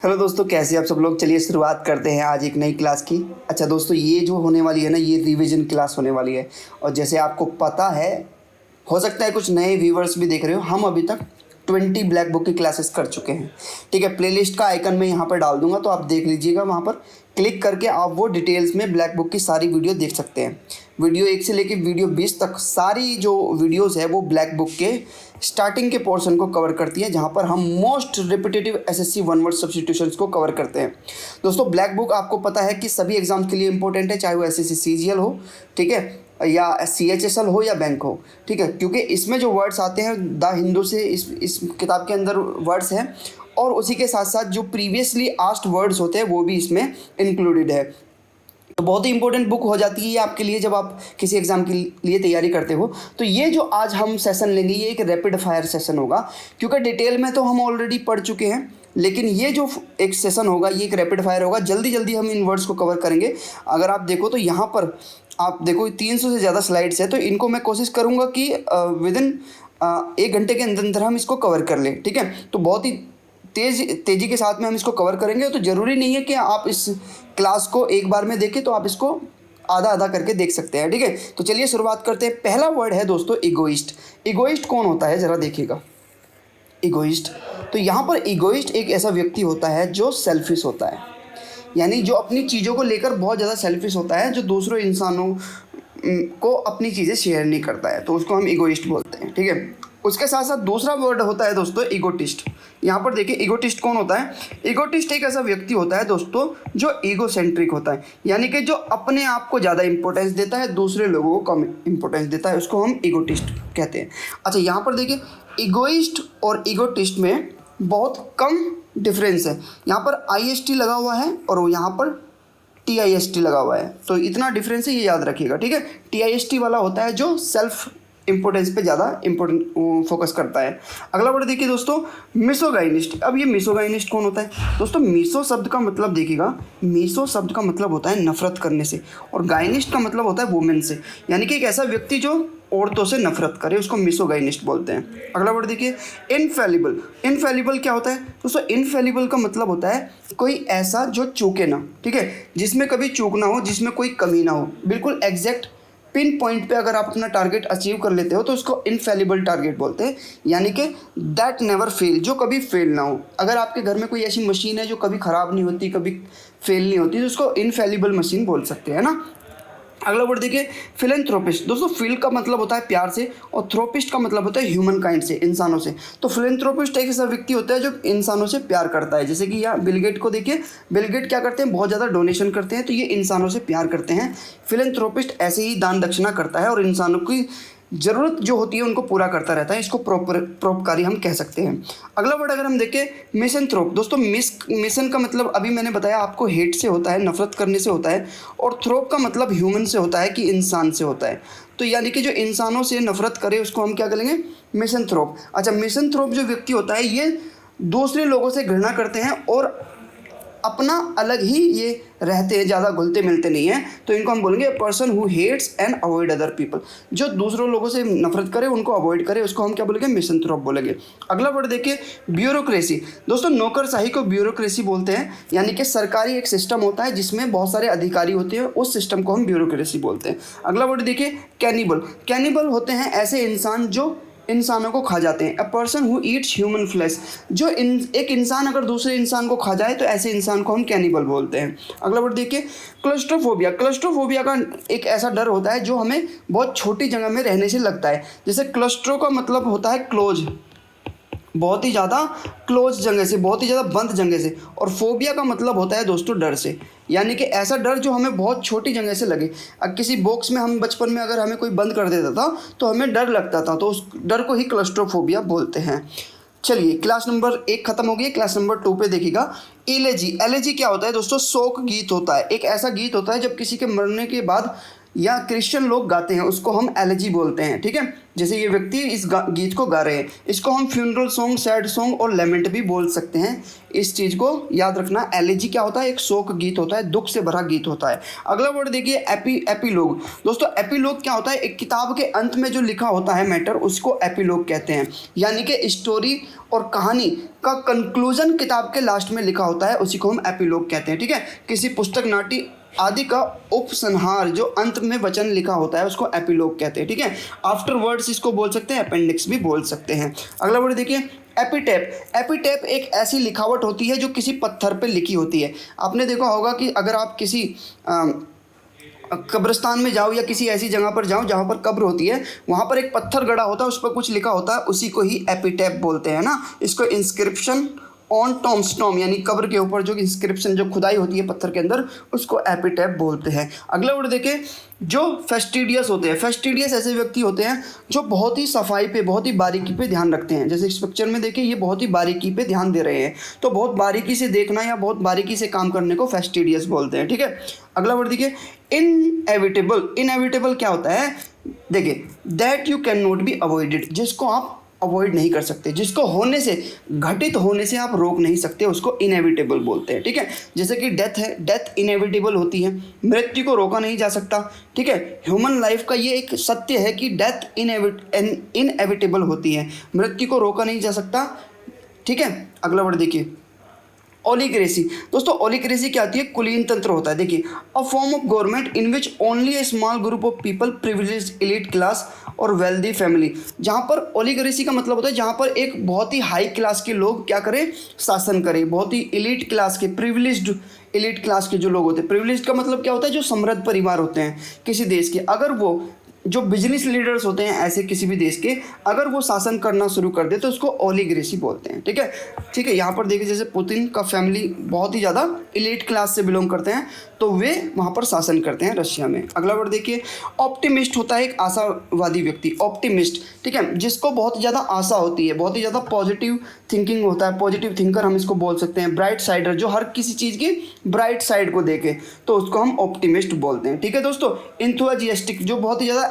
Hello दोस्तों, कैसे आप सब लोग। चलिए शुरुआत करते हैं आज एक नई क्लास की। अच्छा दोस्तों, ये जो होने वाली है ना, ये रिवीजन क्लास होने वाली है। और जैसे आपको पता है, हो सकता है कुछ नए व्यूवर्स भी देख रहे हो, हम अभी तक 20 ब्लैक बुक की क्लासेस कर चुके हैं। ठीक है, प्लेलिस्ट का आइकन मैं यहाँ पर डाल दूंगा, तो आप देख लीजिएगा। वहाँ पर क्लिक करके आप वो डिटेल्स में ब्लैक बुक की सारी वीडियो देख सकते हैं। वीडियो 1 से लेकर वीडियो 20 तक सारी जो वीडियोस है वो ब्लैक बुक के स्टार्टिंग के पोर्शन को कवर करती है, जहाँ पर हम most repetitive SSC one word substitutions को कवर करते हैं। दोस्तों, ब्लैक बुक आपको पता है कि सभी एग्जाम्स के लिए इंपॉर्टेंट है, चाहे वो एसएससी सीजीएल हो, ठीक है, या सीएचएसएल हो या बैंक हो। ठीक है, क्योंकि इसमें जो वर्ड्स आते हैं द हिंदू से इस किताब के अंदर वर्ड्स हैं, और उसी के साथ साथ जो प्रीवियसली आस्क्ड वर्ड्स होते हैं वो भी इसमें इंक्लूडेड है। तो बहुत ही इंपॉर्टेंट बुक हो जाती है ये आपके लिए जब आप किसी एग्ज़ाम के लिए तैयारी करते हो। तो ये जो आज हम सेशन लेंगे, ये एक रैपिड फायर सेशन होगा, क्योंकि डिटेल में तो हम ऑलरेडी पढ़ चुके हैं, लेकिन ये जो एक सेशन होगा ये एक रैपिड फायर होगा। जल्दी जल्दी हम इन वर्ड्स को कवर करेंगे। अगर आप देखो तो यहाँ पर आप देखो 300 से ज़्यादा स्लाइड्स है, तो इनको मैं कोशिश करूँगा कि विदिन 1 घंटे के अंदर अंदर हम इसको कवर कर लें। ठीक है, तो बहुत ही तेज़ी के साथ में हम इसको कवर करेंगे। तो ज़रूरी नहीं है कि आप इस क्लास को एक बार में देखें, तो आप इसको आधा आधा करके देख सकते हैं। ठीक है, तो चलिए शुरुआत करते हैं। पहला वर्ड है दोस्तों इगोइस्ट। इगोइस्ट कौन होता है, ज़रा देखिएगा। इगोइस्ट, तो यहाँ पर इगोइस्ट एक ऐसा व्यक्ति होता है जो सेल्फिश होता है, यानी जो अपनी चीज़ों को लेकर बहुत ज़्यादा सेल्फिश होता है, जो दूसरों इंसानों को अपनी चीज़ें शेयर नहीं करता है, तो उसको हम इगोइस्ट बोलते हैं। ठीक है, उसके साथ साथ दूसरा वर्ड होता है दोस्तों इगोटिस्ट। यहाँ पर देखिए इगोटिस्ट कौन होता है। इगोटिस्ट एक ऐसा व्यक्ति होता है दोस्तों जो ईगोसेंट्रिक होता है, यानी कि जो अपने आप को ज़्यादा इंपॉर्टेंस देता है, दूसरे लोगों को कम इंपॉर्टेंस देता है, उसको हम इगोटिस्ट कहते हैं। अच्छा, यहाँ पर देखिए इगोइस्ट और इगोटिस्ट में बहुत कम डिफरेंस है। यहाँ पर IST लगा हुआ है और यहाँ पर TIST लगा हुआ है, तो इतना डिफरेंस है, ये याद रखिएगा। ठीक है, TIST वाला होता है जो सेल्फ इंपॉर्टेंस पे ज़्यादा इंपॉर्टेंट फोकस करता है। अगला वर्ड देखिए दोस्तों मिसोगाइनिस्ट। अब ये मिसोगाइनिस्ट कौन होता है दोस्तों। मिसो शब्द का मतलब देखिएगा, मिसो शब्द का मतलब होता है नफरत करने से, और गाइनिस्ट का मतलब होता है वुमेन से, यानी कि एक ऐसा व्यक्ति जो औरतों से नफरत करे, उसको मिसोगाइनिस्ट बोलते हैं। अगला वर्ड देखिए इनफेलिबल। इनफेलिबल क्या होता है दोस्तों। इनफेलिबल का मतलब होता है कोई ऐसा जो चूके ना, ठीक है, जिसमें कभी चूक ना हो, जिसमें कोई कमी ना हो, बिल्कुल एग्जैक्ट पिन पॉइंट पे अगर आप अपना टारगेट अचीव कर लेते हो तो उसको इनफेलिबल टारगेट बोलते हैं, यानी कि दैट नेवर फेल, जो कभी फेल ना हो। अगर आपके घर में कोई ऐसी मशीन है जो कभी ख़राब नहीं होती, कभी फेल नहीं होती, तो उसको इनफेलिबल मशीन बोल सकते हैं ना। अगला वर्ड देखिए फिलेंथ्रोपिस्ट। दोस्तों फिल का मतलब होता है प्यार से, और थ्रोपिस्ट का मतलब होता है ह्यूमन काइंड से, इंसानों से। तो फिलेंथ्रोपिस्ट एक ऐसा व्यक्ति होता है जो इंसानों से प्यार करता है। जैसे कि यहाँ बिल गेट को देखिए, बिल गेट क्या करते हैं, बहुत ज़्यादा डोनेशन करते हैं, तो ये इंसानों से प्यार करते हैं। फिलेंथ्रोपिस्ट ऐसे ही दान दक्षिणा करता है और इंसानों की ज़रूरत जो होती है उनको पूरा करता रहता है, इसको परोपकारी हम कह सकते हैं। अगला वर्ड अगर हम देखें मिसनथ्रोप। दोस्तों मिशन का मतलब अभी मैंने बताया आपको, हेट से होता है, नफरत करने से होता है, और थ्रोप का मतलब ह्यूमन से होता है, कि इंसान से होता है। तो यानी कि जो इंसानों से नफरत करे उसको हम क्या करेंगे, मिसनथ्रोप। अच्छा, मिसनथ्रोप जो व्यक्ति होता है ये दूसरे लोगों से घृणा करते हैं और अपना अलग ही ये रहते हैं, ज़्यादा घुलते मिलते नहीं हैं, तो इनको हम बोलेंगे person who hates and avoid other people. जो दूसरों लोगों से नफरत करे, उनको अवॉइड करे, उसको हम क्या बोलेंगे, मिसंथ्रोप बोलेंगे। अगला वर्ड देखिए ब्यूरोक्रेसी। दोस्तों नौकरशाही को ब्यूरोक्रेसी बोलते हैं, यानी कि सरकारी एक सिस्टम होता है जिसमें बहुत सारे अधिकारी होते हैं, उस सिस्टम को हम ब्यूरोक्रेसी बोलते हैं। अगला वर्ड देखिए कैनिबल। कैनिबल होते हैं ऐसे इंसान जो इंसानों को खा जाते हैं। अ person who Yeats human flesh. जो एक इंसान अगर दूसरे इंसान को खा जाए तो ऐसे इंसान को हम कैनिबल बोलते हैं। अगला वर्ड देखिए क्लस्ट्रोफोबिया। क्लस्ट्रोफोबिया का एक ऐसा डर होता है जो हमें बहुत छोटी जगह में रहने से लगता है। जैसे क्लस्ट्रो का मतलब होता है क्लोज, बहुत ही ज़्यादा क्लोज जगह से, बहुत ही ज़्यादा बंद जगह से, और फोबिया का मतलब होता है दोस्तों डर से, यानी कि ऐसा डर जो हमें बहुत छोटी जगह से लगे। अब किसी बॉक्स में हम बचपन में अगर हमें कोई बंद कर देता था तो हमें डर लगता था, तो उस डर को ही क्लस्ट्रोफोबिया बोलते हैं। चलिए क्लास नंबर 1 खत्म हो गई। क्लास नंबर 2 पे देखिएगा एलेजी। एलेजी क्या होता है दोस्तों, शोक गीत होता है। एक ऐसा गीत होता है जब किसी के मरने के बाद या क्रिश्चियन लोग गाते हैं उसको हम एलेजी बोलते हैं, ठीक है। जैसे ये व्यक्ति इस गीत को गा रहे हैं, इसको हम फ्यूनरल सॉन्ग, सैड सॉन्ग और लेमेंट भी बोल सकते हैं। इस चीज़ को याद रखना। एलेजी क्या होता है? एक शोक गीत होता है, दुख से भरा गीत होता है। अगला वर्ड देखिए एपीलोग। दोस्तों एपीलोग क्या होता है? एक किताब के अंत में जो लिखा होता है मैटर, उसको एपीलोग कहते हैं। यानी कि स्टोरी और कहानी का कंक्लूजन किताब के लास्ट में लिखा होता है, उसी को हम एपीलोग कहते हैं, ठीक है। किसी पुस्तक, नाट्य आदि का उपसंहार जो अंत में वचन लिखा होता है उसको एपीलोग कहते हैं, ठीक है। आफ्टर वर्ड्स इसको बोल सकते हैं, अपेंडिक्स भी बोल सकते हैं। अगला वर्ड देखिए एपिटैप। एपिटैप एक ऐसी लिखावट होती है जो किसी पत्थर पे लिखी होती है। आपने देखा होगा कि अगर आप किसी कब्रिस्तान में जाओ या किसी ऐसी जगह पर जाओ जहाँ पर कब्र होती है, वहाँ पर एक पत्थर गड़ा होता है, उस पर कुछ लिखा होता है, उसी को ही एपिटैप बोलते हैं ना। इसको इंस्क्रिप्शन ऑन टॉम्बस्टोन यानी कब्र के ऊपर जो इंस्क्रिप्शन, जो खुदाई होती है पत्थर के अंदर, उसको एपिटैप बोलते हैं। अगला वर्ड देखें जो फेस्टिडियस होते हैं। फेस्टिडियस ऐसे व्यक्ति होते हैं जो बहुत ही सफाई पे, बहुत ही बारीकी पे ध्यान रखते हैं। जैसे इस पिक्चर में देखिए ये बहुत ही बारीकी पे ध्यान दे रहे हैं, तो बहुत बारीकी से देखना या बहुत बारीकी से काम करने को फेस्टिडियस बोलते हैं, ठीक है। अगला वर्ड देखिए इनएविटेबल। इनएविटेबल क्या होता है? देखिए that you can not be avoided, जिसको आप अवॉइड नहीं कर सकते, जिसको होने से, घटित होने से आप रोक नहीं सकते, उसको इनएविटेबल बोलते हैं, ठीक है। जैसे कि डेथ है, डेथ इनएविटेबल होती है, मृत्यु को रोका नहीं जा सकता, ठीक है। ह्यूमन लाइफ का ये एक सत्य है कि डेथ इनएविटेबल होती है, मृत्यु को रोका नहीं जा सकता, ठीक है। अगला वर्ड देखिए ओलिग्रेसी। दोस्तों ओलिग्रेसी क्या होती है? कुलीन तंत्र होता है। देखिए a form of government in which only A small group of people, privileged elite class और वेल्दी फैमिली। जहाँ पर ओलिग्रेसी का मतलब होता है जहाँ पर एक बहुत ही हाई क्लास के लोग क्या करें? शासन करें। बहुत ही एलीट क्लास के, प्रिविलेज्ड एलीट क्लास के जो लोग होते हैं, प्रिविलेज्ड का मतलब क्या होता है? जो समृद्ध परिवार होते हैं किसी देश के, अगर वो जो बिजनेस लीडर्स होते हैं ऐसे किसी भी देश के, अगर वो शासन करना शुरू कर दे तो उसको ओलिग्रेसी बोलते हैं, ठीक है। ठीक है, यहाँ पर देखिए जैसे पुतिन का फैमिली बहुत ही ज़्यादा एलीट क्लास से बिलोंग करते हैं, तो वे वहाँ पर शासन करते हैं रशिया में। अगला वर्ड देखिए ऑप्टिमिस्ट होता है एक आशावादी व्यक्ति, ऑप्टिमिस्ट, ठीक है, जिसको बहुत ज़्यादा आशा होती है, बहुत ही ज़्यादा पॉजिटिव थिंकिंग होता है, पॉजिटिव थिंकर हम इसको बोल सकते हैं। ब्राइट साइडर, जो हर किसी चीज़ की ब्राइट साइड को देखे तो उसको हम ऑप्टिमिस्ट बोलते हैं, ठीक है दोस्तों। इंथुजियास्टिक, जो बहुत ही ज़्यादा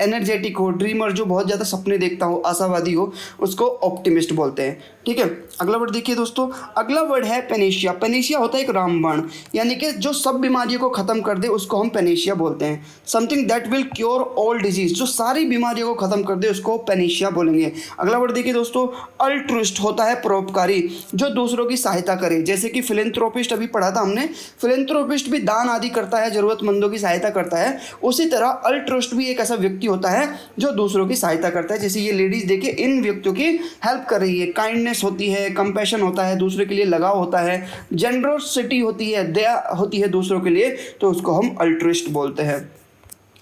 एनर्जेटिक हो, ड्रीमर, जो बहुत ज़्यादा सपने देखता हो, आशावादी हो, उसको ऑप्टिमिस्ट बोलते हैं, ठीक है। अगला वर्ड देखिए दोस्तों, अगला वर्ड है पेनेशिया। पेनेशिया होता है एक रामबाण, यानी कि जो सब बीमारियों को ख़त्म कर दे उसको हम पेनेशिया बोलते हैं। Something that will cure all disease, जो सारी बीमारियों को ख़त्म कर दे उसको पेनेशिया बोलेंगे। अगला वर्ड देखिए दोस्तों अल्ट्रुइस्ट होता है परोपकारी, जो दूसरों की सहायता करे, जैसे कि फिलेंथ्रोपिस्ट अभी पढ़ा था हमने, फिलेंथ्रोपिस्ट भी दान आदि करता है, ज़रूरतमंदों की सहायता करता है, उसी तरह अल्ट्रुइस्ट भी एक ऐसा व्यक्ति होता है जो दूसरों की सहायता करता है। जैसे ये लेडीज़ देखिए इन व्यक्तियों की हेल्प कर रही है, काइंडनेस होती है, कंपैशन होता है, दूसरे के लिए लगाव होता है, जेनरोसिटी होती है, दया होती है दूसरों के लिए, तो उसको हम अल्ट्रुइस्ट बोलते हैं।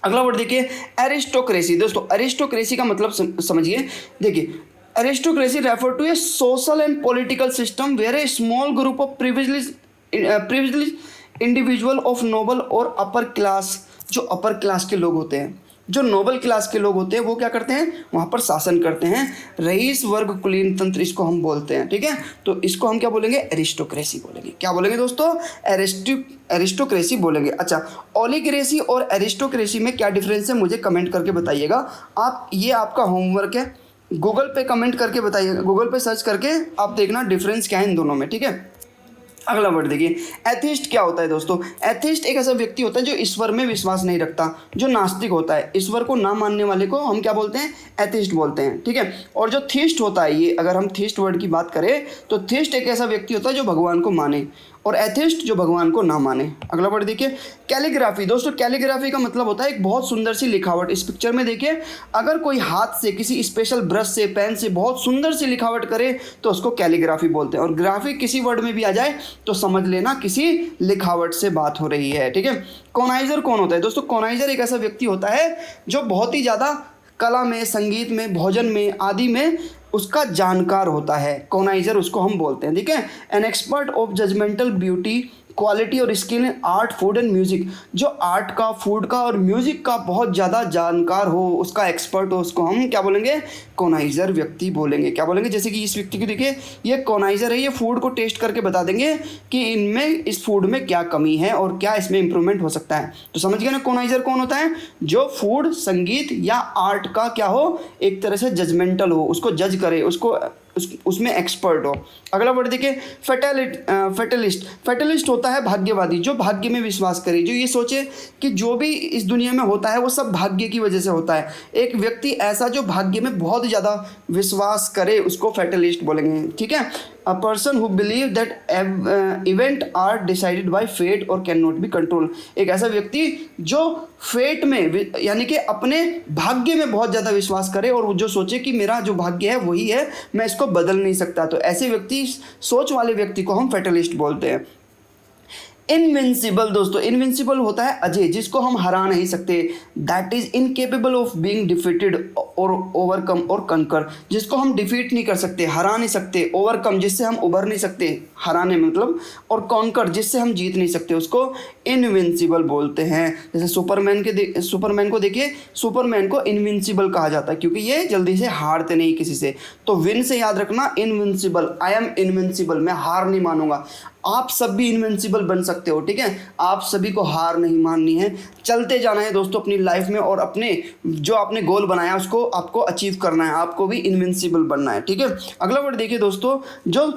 अगला वर्ड देखिए एरिस्टोक्रेसी। दोस्तों एरिस्टोक्रेसी का मतलब समझिए, देखिए aristocracy refer to a social and political system where a small group of privileged individual of noble or upper class, जो अपर क्लास के लोग होते हैं, जो नोबल क्लास के लोग होते हैं, वो क्या करते हैं? वहाँ पर शासन करते हैं। रईस वर्ग कुलीन तंत्र इसको हम बोलते हैं, ठीक है। तो इसको हम क्या बोलेंगे? एरिस्टोक्रेसी बोलेंगे। क्या बोलेंगे दोस्तों? एरिस्टोक्रेसी बोलेंगे। अच्छा, ओलिग्रेसी और एरिस्टोक्रेसी में क्या डिफरेंस है मुझे कमेंट करके बताइएगा आप, ये आपका होमवर्क है, गूगल पे कमेंट करके बताइएगा, गूगल पे सर्च करके आप देखना डिफरेंस क्या है इन दोनों में, ठीक है। अगला वर्ड देखिए एथिस्ट। क्या होता है दोस्तों? एथिस्ट एक ऐसा व्यक्ति होता है जो ईश्वर में विश्वास नहीं रखता, जो नास्तिक होता है, ईश्वर को ना मानने वाले को हम क्या बोलते हैं? एथिस्ट बोलते हैं, ठीक है। और जो थीस्ट होता है, ये अगर हम थीस्ट वर्ड की बात करें तो थीस्ट एक ऐसा व्यक्ति होता है जो भगवान को माने, और एथिस्ट जो भगवान को ना माने। अगला वर्ड देखिए कैलीग्राफी। दोस्तों कैलीग्राफी का मतलब होता है एक बहुत सुंदर सी लिखावट। इस पिक्चर में देखिए, अगर कोई हाथ से किसी स्पेशल ब्रश से, पेन से बहुत सुंदर सी लिखावट करे तो उसको कैलीग्राफी बोलते हैं। और ग्राफी किसी वर्ड में भी आ जाए तो समझ लेना किसी लिखावट से बात हो रही है, ठीक है। कॉनाइजर कौन होता है? दोस्तों कॉनाइजर एक ऐसा व्यक्ति होता है जो बहुत ही ज़्यादा कला में, संगीत में, भोजन में आदि में उसका जानकार होता है, कॉनाइजर उसको हम बोलते हैं, ठीक है। An expert of judgmental beauty, quality और skill in art, food and music. जो आर्ट का, फूड का और म्यूजिक का बहुत ज़्यादा जानकार हो, उसका एक्सपर्ट हो, उसको हम क्या बोलेंगे? कॉनाइजर व्यक्ति बोलेंगे। क्या बोलेंगे? जैसे कि इस व्यक्ति को देखिए, ये कॉनाइजर है, ये फूड को टेस्ट करके बता देंगे कि इनमें, इस फूड में क्या कमी है और क्या इसमें इंप्रूवमेंट हो सकता है। तो समझ गए ना, कॉनाइजर कौन होता है? जो फूड, संगीत या आर्ट का क्या हो, एक तरह से जजमेंटल हो, उसको जज करे, उसको उसमें एक्सपर्ट हो। अगला वर्ड देखिए, फैटलिस्ट। फैटलिस्ट होता है भाग्यवादी, जो भाग्य में विश्वास करे, जो ये सोचे कि जो भी इस दुनिया में होता है वो सब भाग्य की वजह से होता है। एक व्यक्ति ऐसा जो भाग्य में बहुत ज़्यादा विश्वास करे, उसको फैटलिस्ट बोलेंगे। ठीक है, a person who believe that event are decided by fate or can not be control. एक ऐसा व्यक्ति जो फेट में, यानी कि अपने भाग्य में बहुत ज़्यादा विश्वास करे और वो जो सोचे कि मेरा जो भाग्य है वही है, मैं इसको बदल नहीं सकता। तो ऐसे व्यक्ति, सोच वाले व्यक्ति को हम फैटलिस्ट बोलते हैं। इनविंसिबल दोस्तों, इनविंसिबल होता है अजय, जिसको हम हरा नहीं सकते। That is incapable of being defeated और ओवरकम और कंकर, जिसको हम डिफीट नहीं कर सकते, हरा नहीं सकते। ओवरकम, जिससे हम उभर नहीं सकते, हराने मतलब, और कॉन्कर, जिससे हम जीत नहीं सकते, उसको इनविंसिबल बोलते हैं। जैसे सुपरमैन को देखिए, सुपरमैन को इनविंसिबल कहा जाता है क्योंकि ये जल्दी से हारते नहीं किसी से। तो विन से याद रखना, इनविंसिबल, आई एम इनविंसिबल, मैं हार नहीं मानूंगा। आप सब भी इनविंसिबल बन सकते हो। ठीक है, आप सभी को हार नहीं माननी है, चलते जाना है दोस्तों अपनी लाइफ में, और अपने जो आपने गोल बनाया उसको आपको अचीव करना है, आपको भी इनविंसिबल बनना है। ठीक है, अगला वर्ड देखिए दोस्तों, जो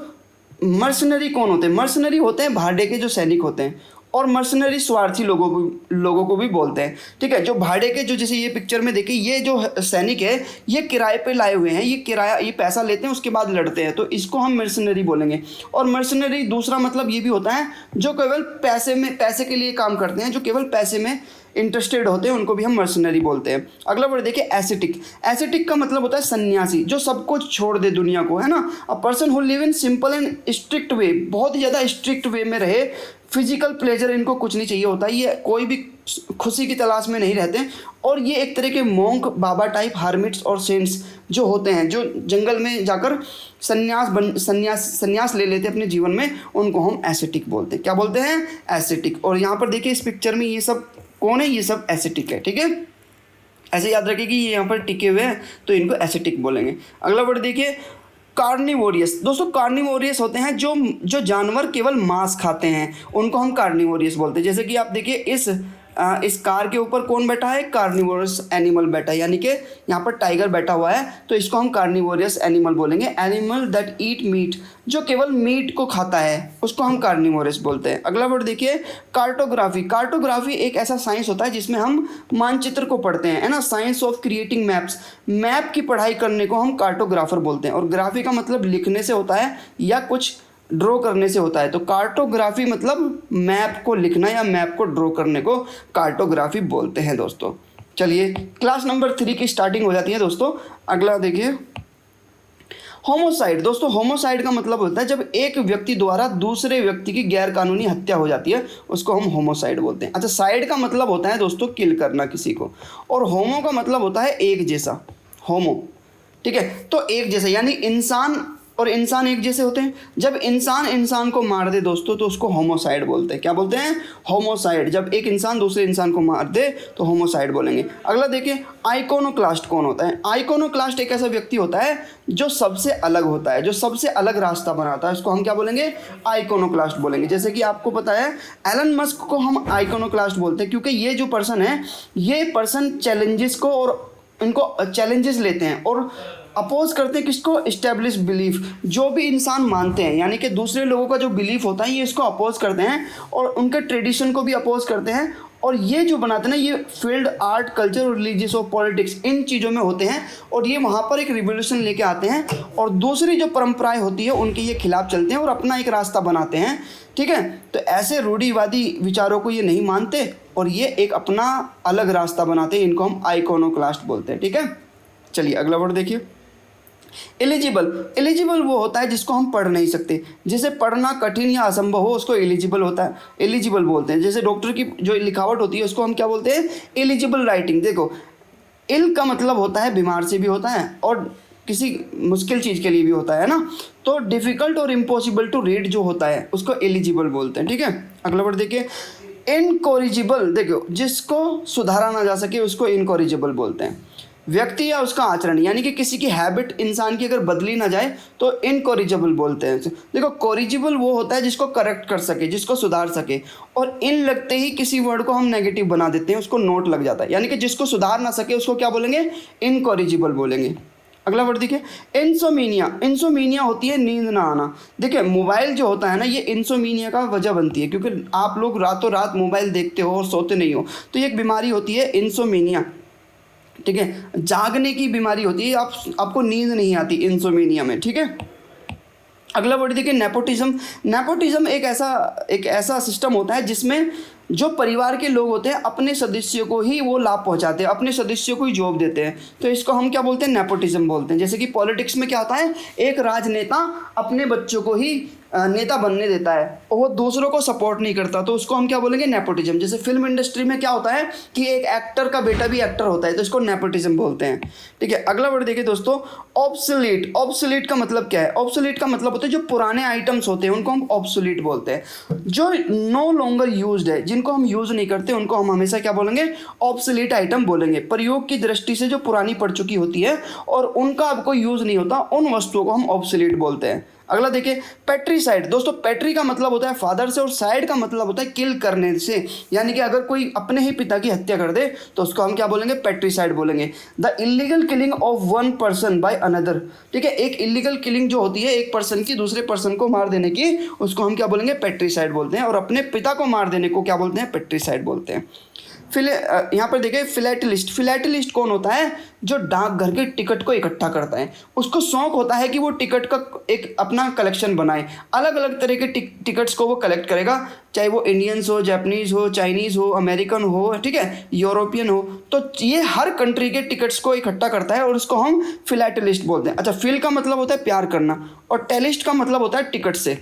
मर्सनरी कौन होते हैं? मर्सनरी होते हैं भाड़े के जो सैनिक होते हैं, और मर्सनरी स्वार्थी लोगों को भी बोलते हैं। ठीक है, जो भाड़े के, जो जैसे ये पिक्चर में देखिए, ये जो सैनिक है ये किराए पे लाए हुए हैं, ये पैसा लेते हैं, उसके बाद लड़ते हैं, तो इसको हम मर्सनरी बोलेंगे। और मर्सनरी दूसरा मतलब ये भी होता है जो केवल पैसे के लिए काम करते हैं, जो केवल पैसे में इंटरेस्टेड होते हैं, उनको भी हम मर्सनरी बोलते हैं। अगला वर्ड देखिए, एसेटिक। एसेटिक का मतलब होता है सन्यासी, जो सब कुछ छोड़ दे दुनिया को, है ना। A person who live in simple and strict way, बहुत ही ज़्यादा स्ट्रिक्ट वे में रहे। फिजिकल प्लेजर इनको कुछ नहीं चाहिए होता, ये कोई भी खुशी की तलाश में नहीं रहते। और ये एक तरह के मोंक, बाबा टाइप, हार्मिट्स और सेंट्स जो होते हैं, जो जंगल में जाकर संन्यास ले लेते हैं अपने जीवन में, उनको हम एसेटिक बोलते हैं। क्या बोलते हैं? एसेटिक। और यहाँ पर देखिए इस पिक्चर में ये सब कौन है? ये सब एसेटिक है। ठीक है, ऐसे याद रखिए कि ये यहाँ पर टिके हुए हैं, तो इनको एसेटिक बोलेंगे। अगला वर्ड देखिए, कार्निवोरियस। दोस्तों कार्निवोरियस होते हैं जो जानवर केवल मांस खाते हैं, उनको हम कार्निवोरियस बोलते हैं। जैसे कि आप देखिए इस कार के ऊपर कौन बैठा है? कार्निवोरस एनिमल बैठा है, यानी कि यहाँ पर टाइगर बैठा हुआ है, तो इसको हम कार्निवोरियस एनिमल बोलेंगे। एनिमल दैट ईट मीट, जो केवल मीट को खाता है, उसको हम कार्निवोरस बोलते हैं। अगला वर्ड देखिए, कार्टोग्राफी। कार्टोग्राफी एक ऐसा साइंस होता है जिसमें हम मानचित्र को पढ़ते हैं, है ना। Science of creating maps, map की पढ़ाई करने को हम कार्टोग्राफर बोलते हैं। और ग्राफी का मतलब लिखने से होता है या कुछ ड्रॉ करने से होता है, तो कार्टोग्राफी मतलब मैप को लिखना या मैप को ड्रॉ करने को कार्टोग्राफी बोलते हैं दोस्तों। चलिए क्लास नंबर 3 की स्टार्टिंग हो जाती है दोस्तों। अगला देखिए, होमोसाइड। दोस्तों होमोसाइड का मतलब होता है जब एक व्यक्ति द्वारा दूसरे व्यक्ति की गैर कानूनी हत्या हो जाती है, उसको हम होमोसाइड बोलते हैं। अच्छा, साइड का मतलब होता है दोस्तों किल करना किसी को, और होमो का मतलब होता है एक जैसा, होमो। ठीक है, तो एक जैसा यानी इंसान और इंसान एक जैसे होते हैं। जब इंसान को मार दे दोस्तों, तो उसको होमोसाइड बोलते हैं। क्या बोलते हैं? होमोसाइड। जब एक इंसान दूसरे इंसान को मार दे तो होमोसाइड बोलेंगे। अगला देखिए, आइकोनोक्लास्ट कौन होता है? आइकोनोक्लास्ट एक ऐसा व्यक्ति होता है जो सबसे अलग होता है, जो सबसे अलग रास्ता बनाता है, उसको हम क्या बोलेंगे? आइकोनोक्लास्ट बोलेंगे। जैसे कि आपको पता है एलन मस्क को हम आइकोनोक्लास्ट बोलते हैं, क्योंकि ये जो पर्सन है, ये पर्सन चैलेंजेस को और इनको चैलेंजेस लेते हैं और अपोज करते हैं किसको? Establish belief. जो भी इंसान मानते हैं, यानी कि दूसरे लोगों का जो बिलीफ होता है, ये इसको अपोज करते हैं और उनके ट्रेडिशन को भी अपोज करते हैं। और ये जो बनाते हैं ना, ये फील्ड आर्ट, कल्चर और रिलीजियस और पॉलिटिक्स, इन चीज़ों में होते हैं। और ये वहाँ पर एक रिवोल्यूशन लेके आते हैं और दूसरी जो परंपराएं होती है उनके ये खिलाफ चलते हैं और अपना एक रास्ता बनाते हैं। ठीक है, तो ऐसे रूढ़िवादी विचारों को ये नहीं मानते और ये एक अपना अलग रास्ता बनाते हैं, इनको हम आइकोनोक्लास्ट बोलते हैं। ठीक है, चलिए अगला वर्ड देखिए, एलिजिबल वो होता है जिसको हम पढ़ नहीं सकते, जिसे पढ़ना कठिन या असंभव हो, उसको एलिजिबल होता है, एलिजिबल बोलते हैं। जैसे डॉक्टर की जो लिखावट होती है उसको हम क्या बोलते हैं? Eligible writing. देखो, इल का मतलब होता है बीमार से भी होता है और किसी मुश्किल चीज़ के लिए भी होता है ना। तो डिफ़िकल्ट और इम्पॉसिबल टू रीड जो होता है उसको एलिजिबल बोलते हैं, ठीक है। अगला वर्ड देखिए इनकॉरिजिबल, देखो जिसको सुधारा ना जा सके उसको इनकॉरिजिबल बोलते हैं। व्यक्ति या उसका आचरण यानी कि किसी की हैबिट इंसान की अगर बदली ना जाए तो इनकॉरिजिबल बोलते हैं। देखो कॉरिजिबल वो होता है जिसको करेक्ट कर सके, जिसको सुधार सके, और इन लगते ही किसी वर्ड को हम नेगेटिव बना देते हैं, उसको नोट लग जाता है, यानी कि जिसको सुधार ना सके उसको क्या बोलेंगे, इनकॉरिजिबल बोलेंगे। अगला वर्ड देखिए इंसोमीनिया। इंसोमीनिया होती है नींद ना आना। देखिए मोबाइल जो होता है ना, ये इंसोमीनिया का वजह बनती है, क्योंकि आप लोग रातों रात मोबाइल देखते हो और सोते नहीं हो, तो ये एक बीमारी होती है इंसोमीनिया, ठीक है। जागने की बीमारी होती है, आपको नींद नहीं आती इंसोमीनिया में, ठीक है। अगला वर्ड देखिए नेपोटिज्म। नेपोटिज्म एक ऐसा सिस्टम होता है जिसमें जो परिवार के लोग होते हैं अपने सदस्यों को ही वो लाभ पहुंचाते हैं, अपने सदस्यों को ही जॉब देते हैं, तो इसको हम क्या बोलते हैं, नेपोटिज्म बोलते हैं। जैसे कि पॉलिटिक्स में क्या होता है, एक राजनेता अपने बच्चों को ही नेता बनने देता है और वो दूसरों को सपोर्ट नहीं करता, तो उसको हम क्या बोलेंगे, नेपोटिज्म। जैसे फिल्म इंडस्ट्री में क्या होता है कि एक एक्टर का बेटा भी एक्टर होता है, तो इसको नेपोटिज्म बोलते हैं, ठीक है। अगला वर्ड देखिए दोस्तों ऑब्सोलीट। ऑब्सोलीट का मतलब क्या है, ऑब्सोलीट का मतलब होता है जो पुराने आइटम्स होते हैं उनको हम ऑब्सोलीट बोलते हैं। जो नो लॉन्गर यूज्ड है, जिनको हम यूज़ नहीं करते उनको हम हमेशा क्या बोलेंगे, ऑब्सोलीट आइटम बोलेंगे। प्रयोग की दृष्टि से जो पुरानी पड़ चुकी होती है और उनका अब कोई यूज़ नहीं होता, उन वस्तुओं को हम ऑब्सोलीट बोलते हैं। अगला देखिए पेट्रीसाइड। दोस्तों पेट्री का मतलब होता है फादर से और साइड का मतलब होता है किल करने से, यानी कि अगर कोई अपने ही पिता की हत्या कर दे तो उसको हम क्या बोलेंगे, पेट्रीसाइड बोलेंगे। The illegal killing of one person by another, ठीक है। एक इलीगल किलिंग जो होती है एक पर्सन की दूसरे पर्सन को मार देने की, उसको हम क्या बोलेंगे, पेट्रीसाइड बोलते हैं। और अपने पिता को मार देने को क्या बोलते हैं, पेट्रीसाइड बोलते हैं। यहाँ पर देखिए फिलेटलिस्ट। फिलेटलिस्ट कौन होता है, जो डाकघर के टिकट को इकट्ठा करता है, उसको शौक होता है कि वो टिकट का एक अपना कलेक्शन बनाए, अलग अलग तरह के टिकट्स को वो कलेक्ट करेगा, चाहे वो इंडियंस हो, जापानीज़ हो, चाइनीज़ हो, अमेरिकन हो, ठीक है, यूरोपियन हो, तो ये हर कंट्री के टिकट्स को इकट्ठा करता है और उसको हम फिलेटलिस्ट बोलते हैं। अच्छा फिल का मतलब होता है प्यार करना और टेलिस्ट का मतलब होता है टिकट से,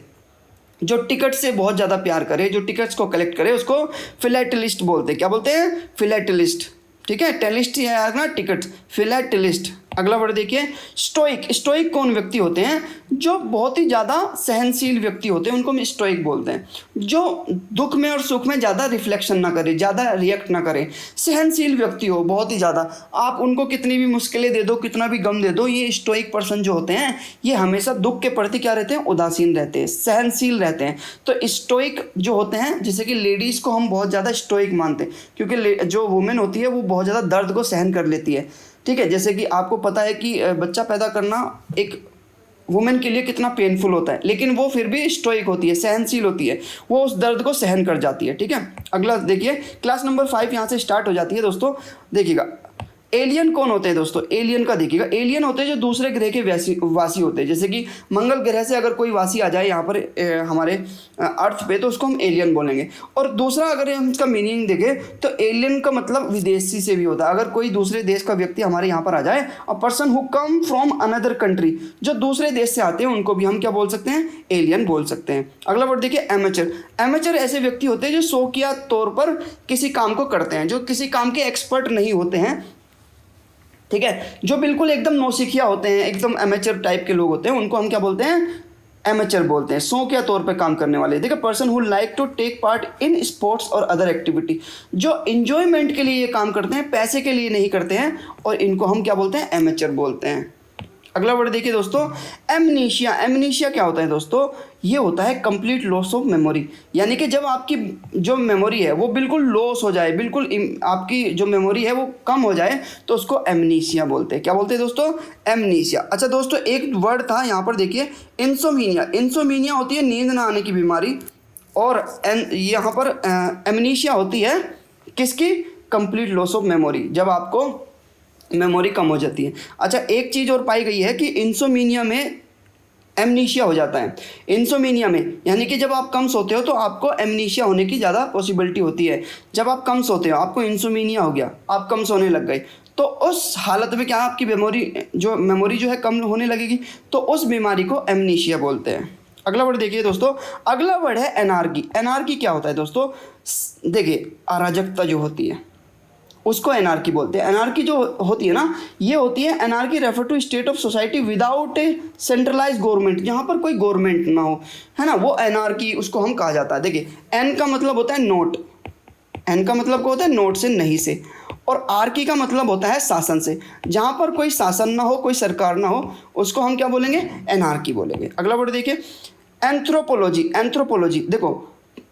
जो टिकट से बहुत ज़्यादा प्यार करे, जो टिकट्स को कलेक्ट करे उसको फिलेटलिस्ट बोलते हैं। क्या बोलते हैं, फिलेटलिस्ट, ठीक है। टेलिस्ट है यार ना, टिकट, फिलेटलिस्ट। अगला वर्ड देखिए स्टोइक। स्टोइक कौन व्यक्ति होते हैं, जो बहुत ही ज़्यादा सहनशील व्यक्ति होते हैं, उनको हम स्टोइक बोलते हैं। जो दुख में और सुख में ज़्यादा रिफ्लेक्शन ना करे, ज़्यादा रिएक्ट ना करे, सहनशील व्यक्ति हो बहुत ही ज़्यादा, आप उनको कितनी भी मुश्किलें दे दो, कितना भी गम दे दो, ये स्टोइक पर्सन जो होते हैं ये हमेशा दुख के प्रति क्या रहते हैं, उदासीन रहते हैं, सहनशील रहते हैं। तो स्टोइक जो होते हैं, जैसे कि लेडीज़ को हम बहुत ज़्यादा स्टोइक मानते हैं, क्योंकि जो वुमेन होती है वो बहुत ज़्यादा दर्द को सहन कर लेती है, ठीक है। जैसे कि आपको पता है कि बच्चा पैदा करना एक वुमेन के लिए कितना पेनफुल होता है, लेकिन वो फिर भी स्टोइक होती है, सहनशील होती है, वो उस दर्द को सहन कर जाती है, ठीक है। अगला देखिए क्लास नंबर 5 यहाँ से स्टार्ट हो जाती है दोस्तों। देखिएगा एलियन कौन होते हैं दोस्तों, एलियन का देखिएगा, एलियन होते हैं जो दूसरे ग्रह के वासी होते हैं। जैसे कि मंगल ग्रह से अगर कोई वासी आ जाए यहाँ पर हमारे अर्थ पे, तो उसको हम एलियन बोलेंगे। और दूसरा अगर हम इसका मीनिंग देखें तो एलियन का मतलब विदेशी से भी होता है। अगर कोई दूसरे देश का व्यक्ति हमारे यहाँ पर आ जाए, अ person who come from another country, जो दूसरे देश से आते हैं उनको भी हम क्या बोल सकते हैं, एलियन बोल सकते हैं। अगला वर्ड देखिए एमेचर। एमेचर ऐसे व्यक्ति होते हैं जो शौकिया तौर पर किसी काम को करते हैं, जो किसी काम के एक्सपर्ट नहीं होते हैं, ठीक है, जो बिल्कुल एकदम नौसिखिया होते हैं, एकदम एमेचर टाइप के लोग होते हैं, उनको हम क्या बोलते हैं, एमेचर बोलते हैं, शौकिया तौर पे काम करने वाले। देखिए person who like to take part in sports or other activity, जो इंजॉयमेंट के लिए ये काम करते हैं, पैसे के लिए नहीं करते हैं, और इनको हम क्या बोलते हैं, एमेचर बोलते हैं। अगला वर्ड देखिए दोस्तों एमनीशिया। एमनीशिया क्या होता है दोस्तों, ये होता है कंप्लीट लॉस ऑफ मेमोरी, यानी कि जब आपकी जो मेमोरी है वो बिल्कुल लॉस हो जाए, बिल्कुल आपकी जो मेमोरी है वो कम हो जाए, तो उसको एमनीशिया बोलते हैं। क्या बोलते हैं दोस्तों, एमनीशिया। अच्छा दोस्तों एक वर्ड था यहाँ पर देखिए इंसोमीनिया। इंसोमीनिया होती है नींद ना आने की बीमारी, और यहाँ पर एमनीशिया होती है किसकी, कंप्लीट लॉस ऑफ मेमोरी, जब आपको मेमोरी कम हो जाती है। अच्छा एक चीज़ और पाई गई है कि इंसोमीनिया में एमनीशिया हो जाता है। इंसोमीनिया में यानी कि जब आप कम सोते हो तो आपको एमनीशिया होने की ज़्यादा पॉसिबिलिटी होती है। जब आप कम सोते हो, आपको इंसोमीनिया हो गया, आप कम सोने लग गए, तो उस हालत में क्या आपकी मेमोरी जो है कम होने लगेगी, तो उस बीमारी को एमनीशिया बोलते हैं। अगला वर्ड देखिए दोस्तों, अगला वर्ड है एनार्की। एनार्की क्या होता है दोस्तों, देखिए अराजकता जो होती है उसको एनार्की बोलते हैं। एनार्की जो होती है ना, ये होती है, anarchy refer to state of society without a centralise government, जहाँ पर कोई गवर्नमेंट ना हो, है ना, वो एनार्की उसको हम कहा जाता है। देखिए एन का मतलब होता है नोट, एन का मतलब क्या होता है, नोट से, नहीं से, और आर्की का मतलब होता है शासन से। जहाँ पर कोई शासन ना हो, कोई सरकार ना हो, उसको हम क्या बोलेंगे, एनार्की बोलेंगे। अगला वर्ड देखिए एंथ्रोपोलॉजी। एंथ्रोपोलॉजी देखो,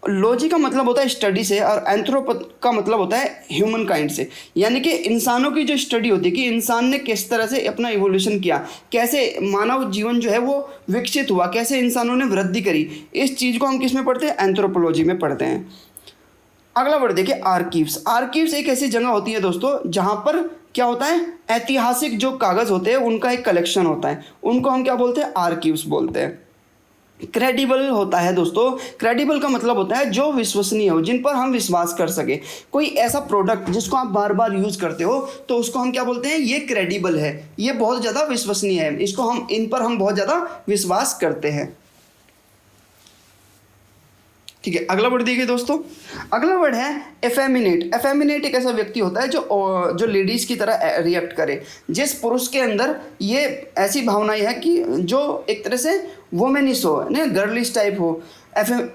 लॉजी का मतलब होता है स्टडी से, और एंथ्रोप का मतलब होता है ह्यूमन काइंड से, यानी कि इंसानों की जो स्टडी होती है कि इंसान ने किस तरह से अपना इवोल्यूशन किया, कैसे मानव जीवन जो है वो विकसित हुआ, कैसे इंसानों ने वृद्धि करी, इस चीज़ को हम किस में पढ़ते हैं, एंथ्रोपोलॉजी में पढ़ते हैं। अगला वर्ड देखिए आर्कीव्स। आर्कीव्स एक ऐसी जगह होती है दोस्तों जहाँ पर क्या होता है, ऐतिहासिक जो कागज़ होते हैं उनका एक कलेक्शन होता है, उनको हम क्या बोलते हैं, आर्कीव्स बोलते हैं। क्रेडिबल होता है दोस्तों, क्रेडिबल का मतलब होता है जो विश्वसनीय हो, जिन पर हम विश्वास कर सके। कोई ऐसा प्रोडक्ट जिसको आप बार बार यूज़ करते हो तो उसको हम क्या बोलते हैं, ये क्रेडिबल है, ये बहुत ज़्यादा विश्वसनीय है, इसको हम, इन पर हम बहुत ज़्यादा विश्वास करते हैं। ठीक है, अगला वर्ड देखिए दोस्तों, अगला वर्ड है एफेमिनेट। एफेमिनेट एक ऐसा व्यक्ति होता है जो लेडीज़ की तरह रिएक्ट करे, जिस पुरुष के अंदर ये ऐसी भावनाएं है कि जो एक तरह से वुमेनिश हो, ना, गर्लिश टाइप हो,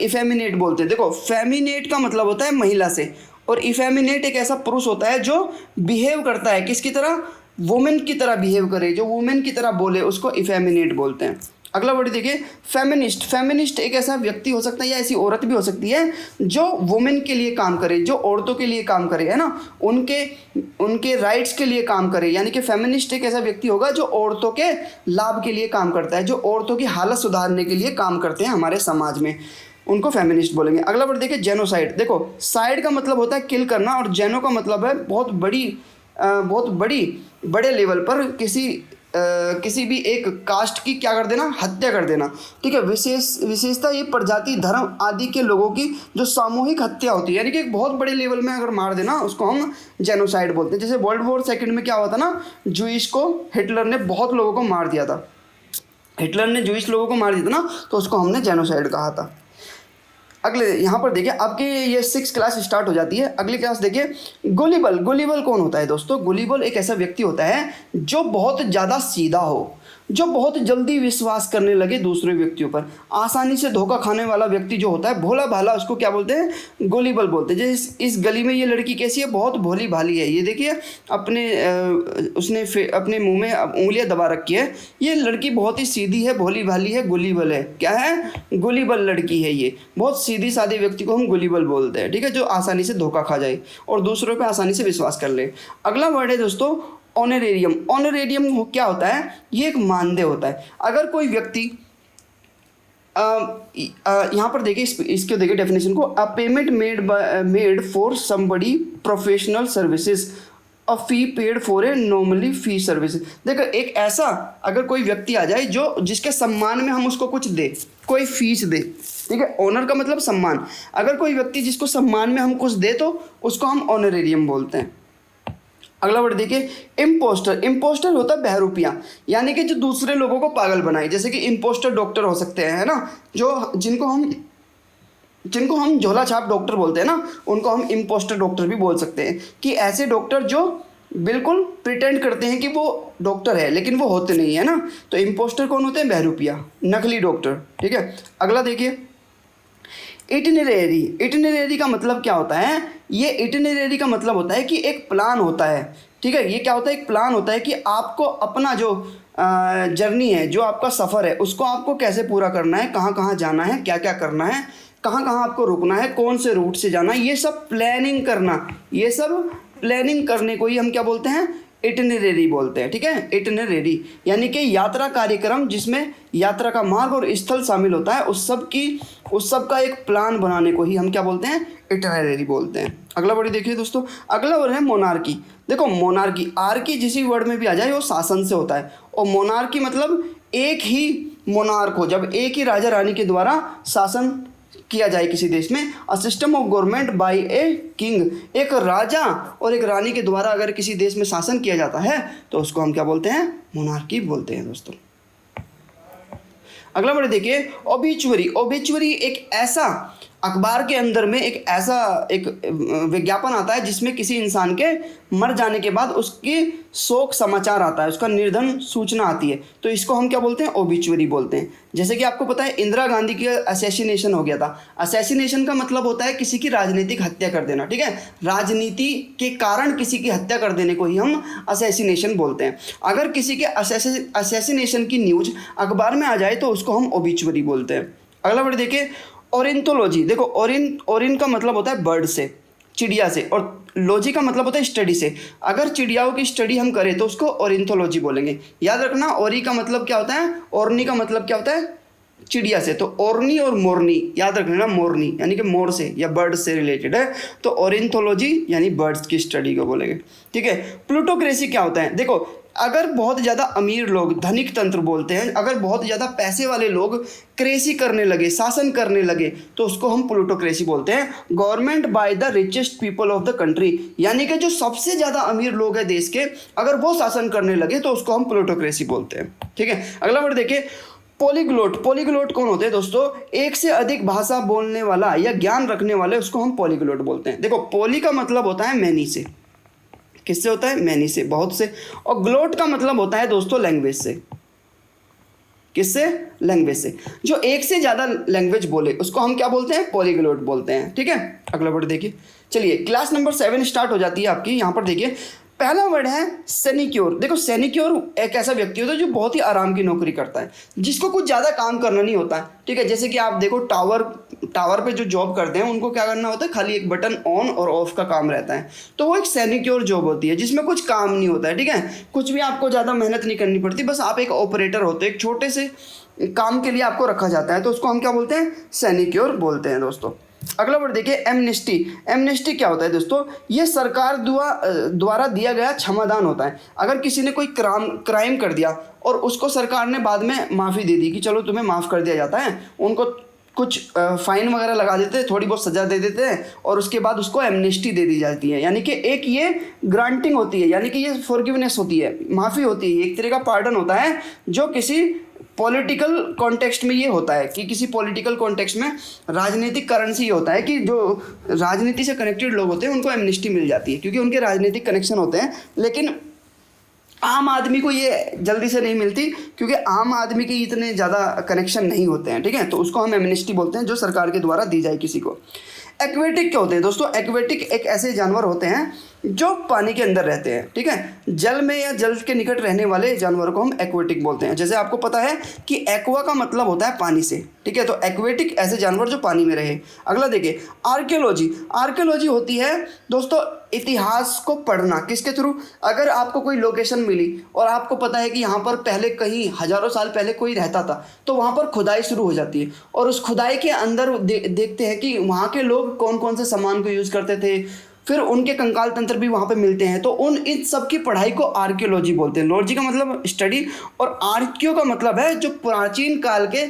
इफेमिनेट बोलते हैं। देखो फेमिनेट का मतलब होता है महिला से, और इफेमिनेट एक ऐसा पुरुष होता है जो बिहेव करता है किसकी तरह, वुमेन की तरह बिहेव करे, जो वुमेन की तरह बोले, उसको इफेमिनेट बोलते हैं। अगला वर्ड देखिए फेमिनिस्ट। फेमिनिस्ट एक ऐसा व्यक्ति हो सकता है या ऐसी औरत भी हो सकती है जो वुमेन के लिए काम करे, जो औरतों के लिए काम करे, है ना, उनके राइट्स के लिए काम करे, यानी कि फेमिनिस्ट एक ऐसा व्यक्ति होगा जो औरतों के लाभ के लिए काम करता है, जो औरतों की हालत सुधारने के लिए काम करते हैं हमारे समाज में, उनको फेमिनिस्ट बोलेंगे। अगला वर्ड देखिए जेनोसाइड। देखो साइड का मतलब होता है किल करना, और जेनो का मतलब है बहुत बड़े लेवल पर किसी भी एक कास्ट की क्या कर देना, हत्या कर देना। ठीक है, विशेषता ये प्रजाति, धर्म आदि के लोगों की जो सामूहिक हत्या होती है, यानी कि एक बहुत बड़े लेवल में अगर मार देना, उसको हम जेनोसाइड बोलते हैं। जैसे वर्ल्ड वॉर सेकंड में क्या हुआ था ना, जूइश को हिटलर ने बहुत लोगों को मार दिया था, हिटलर ने जूइश लोगों को मार दिया था ना, तो उसको हमने जेनोसाइड कहा था। अगले यहाँ पर देखिए आपकी ये 6 क्लास स्टार्ट हो जाती है। अगली क्लास देखिए गुलिबल। गुलिबल कौन होता है दोस्तों, गुलिबल एक ऐसा व्यक्ति होता है जो बहुत ज़्यादा सीधा हो, जो बहुत जल्दी विश्वास करने लगे दूसरे व्यक्तियों पर, आसानी से धोखा खाने वाला व्यक्ति जो होता है, भोला भाला, उसको क्या बोलते हैं, गुलिबल बोलते हैं। जैसे इस गली में ये लड़की कैसी है, बहुत भोली भाली है, ये देखिए उसने अपने मुंह में उंगलियां दबा रखी है, ये लड़की बहुत ही सीधी है, भोली भाली है, गुलिबल है। क्या है, गुलिबल लड़की है, ये बहुत सीधी सादी व्यक्ति को हम गुलिबल बोलते हैं। ठीक है, जो आसानी से धोखा खा जाए और दूसरों पर आसानी से विश्वास कर ले। अगला वर्ड है दोस्तों ऑनरेरियम। ऑनरेरियम क्या होता है, ये एक मानदेय होता है। अगर कोई व्यक्ति यहाँ पर देखिए इसके देखिए डेफिनेशन को, अ payment made for somebody professional services, a fee paid for a normally fee service. देखो एक ऐसा अगर कोई व्यक्ति आ जाए जो जिसके सम्मान में हम उसको कुछ दे, कोई फीस दे। ठीक है, ऑनर का मतलब सम्मान, अगर कोई व्यक्ति जिसको सम्मान में हम कुछ दे तो उसको हम ऑनरेरियम बोलते हैं। अगला वर्ड देखिए इम्पोस्टर। इम्पोस्टर होता है बहरूपिया, यानी कि जो दूसरे लोगों को पागल बनाए, जैसे कि इम्पोस्टर डॉक्टर हो सकते हैं, है ना, जो जिनको हम झोला छाप डॉक्टर बोलते हैं ना, उनको हम इम्पोस्टर डॉक्टर भी बोल सकते हैं, कि ऐसे डॉक्टर जो बिल्कुल प्रिटेंड करते हैं कि वो डॉक्टर है लेकिन वो होते नहीं है ना, तो इम्पोस्टर कौन होते हैं, बहरूपिया, नकली डॉक्टर। ठीक है, अगला देखिए इटिनरेरी। इटिनरेरी का मतलब क्या होता है, ये इटिनरेरी का मतलब होता है कि एक प्लान होता है। ठीक है, ये क्या होता है, एक प्लान होता है कि आपको अपना जो जर्नी है, जो आपका सफ़र है, उसको आपको कैसे पूरा करना है, कहाँ कहाँ जाना है, क्या क्या करना है, कहाँ कहाँ आपको रुकना है, कौन से रूट से जाना है, ये सब प्लानिंग करना, ये सब प्लानिंग करने को ही हम क्या बोलते हैं, इटिनरेरी बोलते हैं। ठीक है, इटिनरेरी यानी कि यात्रा कार्यक्रम, जिसमें यात्रा का मार्ग और स्थल शामिल होता है, उस सब का एक प्लान बनाने को ही हम क्या बोलते हैं, इटिनरेरी बोलते हैं। अगला वर्ड देखिए दोस्तों, अगला वर्ड है मोनार्की। देखो मोनार्की, आर्की जिसी वर्ड में भी आ जाए वो शासन से होता है, और मोनार्की मतलब एक ही मोनार्क हो, जब एक ही राजा रानी के द्वारा शासन किया जाए किसी देश में। A system of government by a king, एक राजा और एक रानी के द्वारा अगर किसी देश में शासन किया जाता है तो उसको हम क्या बोलते हैं, मोनार्की बोलते हैं दोस्तों। अगला वर्ड देखिए ओबिचुअरी। ओबिचुअरी एक ऐसा अखबार के अंदर में एक ऐसा एक विज्ञापन आता है जिसमें किसी इंसान के मर जाने के बाद उसकी शोक समाचार आता है, उसका निर्धन सूचना आती है, तो इसको हम क्या बोलते हैं? ओबिचुअरी बोलते हैं। जैसे कि आपको पता है इंदिरा गांधी की असैसिनेशन हो गया था। असैसिनेशन का मतलब होता है किसी की राजनीतिक हत्या कर देना, ठीक है, राजनीति के कारण किसी की हत्या कर देने को ही हम असैसिनेशन बोलते हैं। अगर किसी के असैसिनेशन की न्यूज अखबार में आ जाए तो उसको हम ओबिचुअरी बोलते हैं। अगला वर्ड देखिए ओरिएंटोलॉजी। देखो ओरिन का मतलब होता है बर्ड से, चिड़िया से, और लॉजी का मतलब होता है स्टडी से। अगर चिड़ियाओं की स्टडी हम करें तो उसको ओरिएंटोलॉजी बोलेंगे। याद रखना ओरी का मतलब क्या होता है, ओरनी का मतलब क्या होता है, चिड़िया से। तो ओरनी और मोरनी याद रखना, मोरनी यानी कि मोर से या बर्ड से रिलेटेड है, तो ओरिएंटोलॉजी यानी बर्ड्स की स्टडी को बोलेंगे, ठीक है। प्लूटोक्रेसी क्या होता है? देखो अगर बहुत ज़्यादा अमीर लोग, धनिक तंत्र बोलते हैं, अगर बहुत ज़्यादा पैसे वाले लोग क्रेसी करने लगे, शासन करने लगे, तो उसको हम प्लूटोक्रेसी बोलते हैं। Government by the richest people of the country, यानी कि जो सबसे ज़्यादा अमीर लोग हैं देश के, अगर वो शासन करने लगे तो उसको हम प्लूटोक्रेसी बोलते हैं, ठीक है। अगला वर्ड देखिए पॉलीग्लोट। पॉलीग्लोट कौन होते हैं दोस्तों? एक से अधिक भाषा बोलने वाला या ज्ञान रखने वाले, उसको हम पॉलीग्लोट बोलते हैं। देखो पॉली का मतलब होता है मैनी से, किससे होता है? मैनी से, बहुत से। और ग्लोट का मतलब होता है दोस्तों लैंग्वेज से, किससे? लैंग्वेज से। जो एक से ज़्यादा लैंग्वेज बोले उसको हम क्या बोलते हैं? पॉलीग्लोट बोलते हैं, ठीक है। अगला वर्ड देखिए, चलिए क्लास नंबर 7 स्टार्ट हो जाती है आपकी। यहाँ पर देखिए पहला वर्ड है सेनिक्योर। देखो सेनिक्योर एक ऐसा व्यक्ति होता है जो बहुत ही आराम की नौकरी करता है, जिसको कुछ ज़्यादा काम करना नहीं होता है, ठीक है। जैसे कि आप देखो टावर पे जो जॉब करते हैं उनको क्या करना होता है? खाली एक बटन ऑन और ऑफ का काम रहता है, तो वो एक सेनिक्योर जॉब होती है जिसमें कुछ काम नहीं होता है, ठीक है। कुछ भी आपको ज़्यादा मेहनत नहीं करनी पड़ती, बस आप एक ऑपरेटर होते हैं, एक छोटे से काम के लिए आपको रखा जाता है, तो उसको हम क्या बोलते हैं? सेनिक्योर बोलते हैं दोस्तों। अगला वर्ड देखिए एमनेस्टी। एमनेस्टी क्या होता है दोस्तों? ये सरकार द्वारा दिया गया क्षमादान होता है। अगर किसी ने कोई क्राइम कर दिया और उसको सरकार ने बाद में माफ़ी दे दी कि चलो तुम्हें माफ़ कर दिया जाता है, उनको कुछ फाइन वगैरह लगा देते हैं, थोड़ी बहुत सज़ा दे देते हैं, और उसके बाद उसको एमनेस्टी दे दी जाती है। यानी कि एक ये ग्रांटिंग होती है, यानी कि ये फॉरगिवनेस होती है, माफ़ी होती है, एक तरह का पार्डन होता है जो किसी पॉलिटिकल कॉन्टेक्स्ट में ये होता है कि किसी पॉलिटिकल कॉन्टेक्स्ट में राजनीतिक करेंसी होता है कि जो राजनीति से कनेक्टेड लोग होते हैं उनको एमनेस्टी मिल जाती है क्योंकि उनके राजनीतिक कनेक्शन होते हैं। लेकिन आम आदमी को ये जल्दी से नहीं मिलती क्योंकि आम आदमी के इतने ज़्यादा कनेक्शन नहीं होते हैं, ठीक है। तो उसको हम एमनेस्टी बोलते हैं जो सरकार के द्वारा दी जाए किसी को। एक्वेटिक क्या होते हैं दोस्तों? एक्वेटिक एक ऐसे जानवर होते हैं जो पानी के अंदर रहते हैं, ठीक है। जल में या जल के निकट रहने वाले जानवरों को हम एक्वेटिक बोलते हैं। जैसे आपको पता है कि एक्वा का मतलब होता है पानी से, ठीक है। तो एक्वेटिक ऐसे जानवर जो पानी में रहे। अगला देखिए आर्कियोलॉजी। आर्कियोलॉजी होती है दोस्तों इतिहास को पढ़ना। किसके थ्रू? अगर आपको कोई लोकेशन मिली और आपको पता है कि यहाँ पर पहले कहीं हज़ारों साल पहले कोई रहता था, तो वहाँ पर खुदाई शुरू हो जाती है और उस खुदाई के अंदर देखते हैं कि वहाँ के लोग कौन कौन से सामान को यूज़ करते थे, फिर उनके कंकाल तंत्र भी वहाँ पे मिलते हैं, तो इन सब की पढ़ाई को आर्कियोलॉजी बोलते हैं। लॉजी का मतलब स्टडी और आर्कियो का मतलब है जो प्राचीन काल के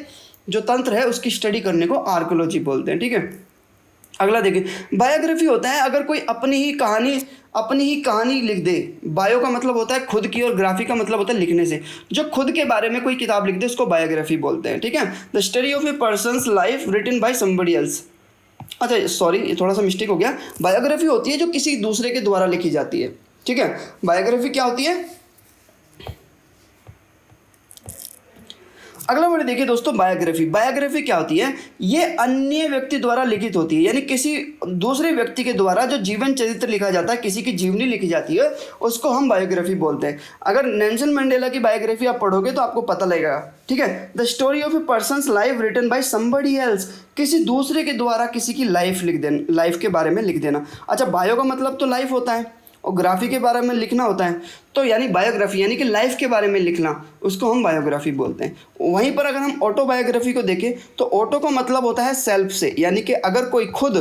जो तंत्र है उसकी स्टडी करने को आर्कियोलॉजी बोलते हैं, ठीक है। अगला देखिए बायोग्राफी होता है अगर कोई अपनी ही कहानी लिख दे। बायो का मतलब होता है खुद की और ग्राफी का मतलब होता है लिखने से। जो खुद के बारे में कोई किताब लिख दे उसको बायोग्राफी बोलते हैं, ठीक है। The study of a person's life written by somebody else. अच्छा सॉरी, ये थोड़ा सा मिस्टेक हो गया। बायोग्राफी होती है जो किसी दूसरे के द्वारा लिखी जाती है, ठीक है। बायोग्राफी क्या होती है? अगला वर्ड देखिए दोस्तों बायोग्राफी। बायोग्राफी क्या होती है? ये अन्य व्यक्ति द्वारा लिखित होती है, यानी किसी दूसरे व्यक्ति के द्वारा जो जीवन चरित्र लिखा जाता है, किसी की जीवनी लिखी जाती है, उसको हम बायोग्राफी बोलते हैं। अगर नेल्सन मंडेला की बायोग्राफी आप पढ़ोगे तो आपको पता लगेगा, ठीक है। The story of a person's life written by somebody else. किसी दूसरे के द्वारा किसी की लाइफ लिख देना, लाइफ के बारे में लिख देना। अच्छा बायो का मतलब तो लाइफ होता है और ग्राफी के बारे में लिखना होता है, तो यानी बायोग्राफी यानी कि लाइफ के बारे में लिखना, उसको हम बायोग्राफी बोलते हैं। वहीं पर अगर हम ऑटोबायोग्राफी को देखें तो ऑटो का मतलब होता है सेल्फ से, यानी कि अगर कोई खुद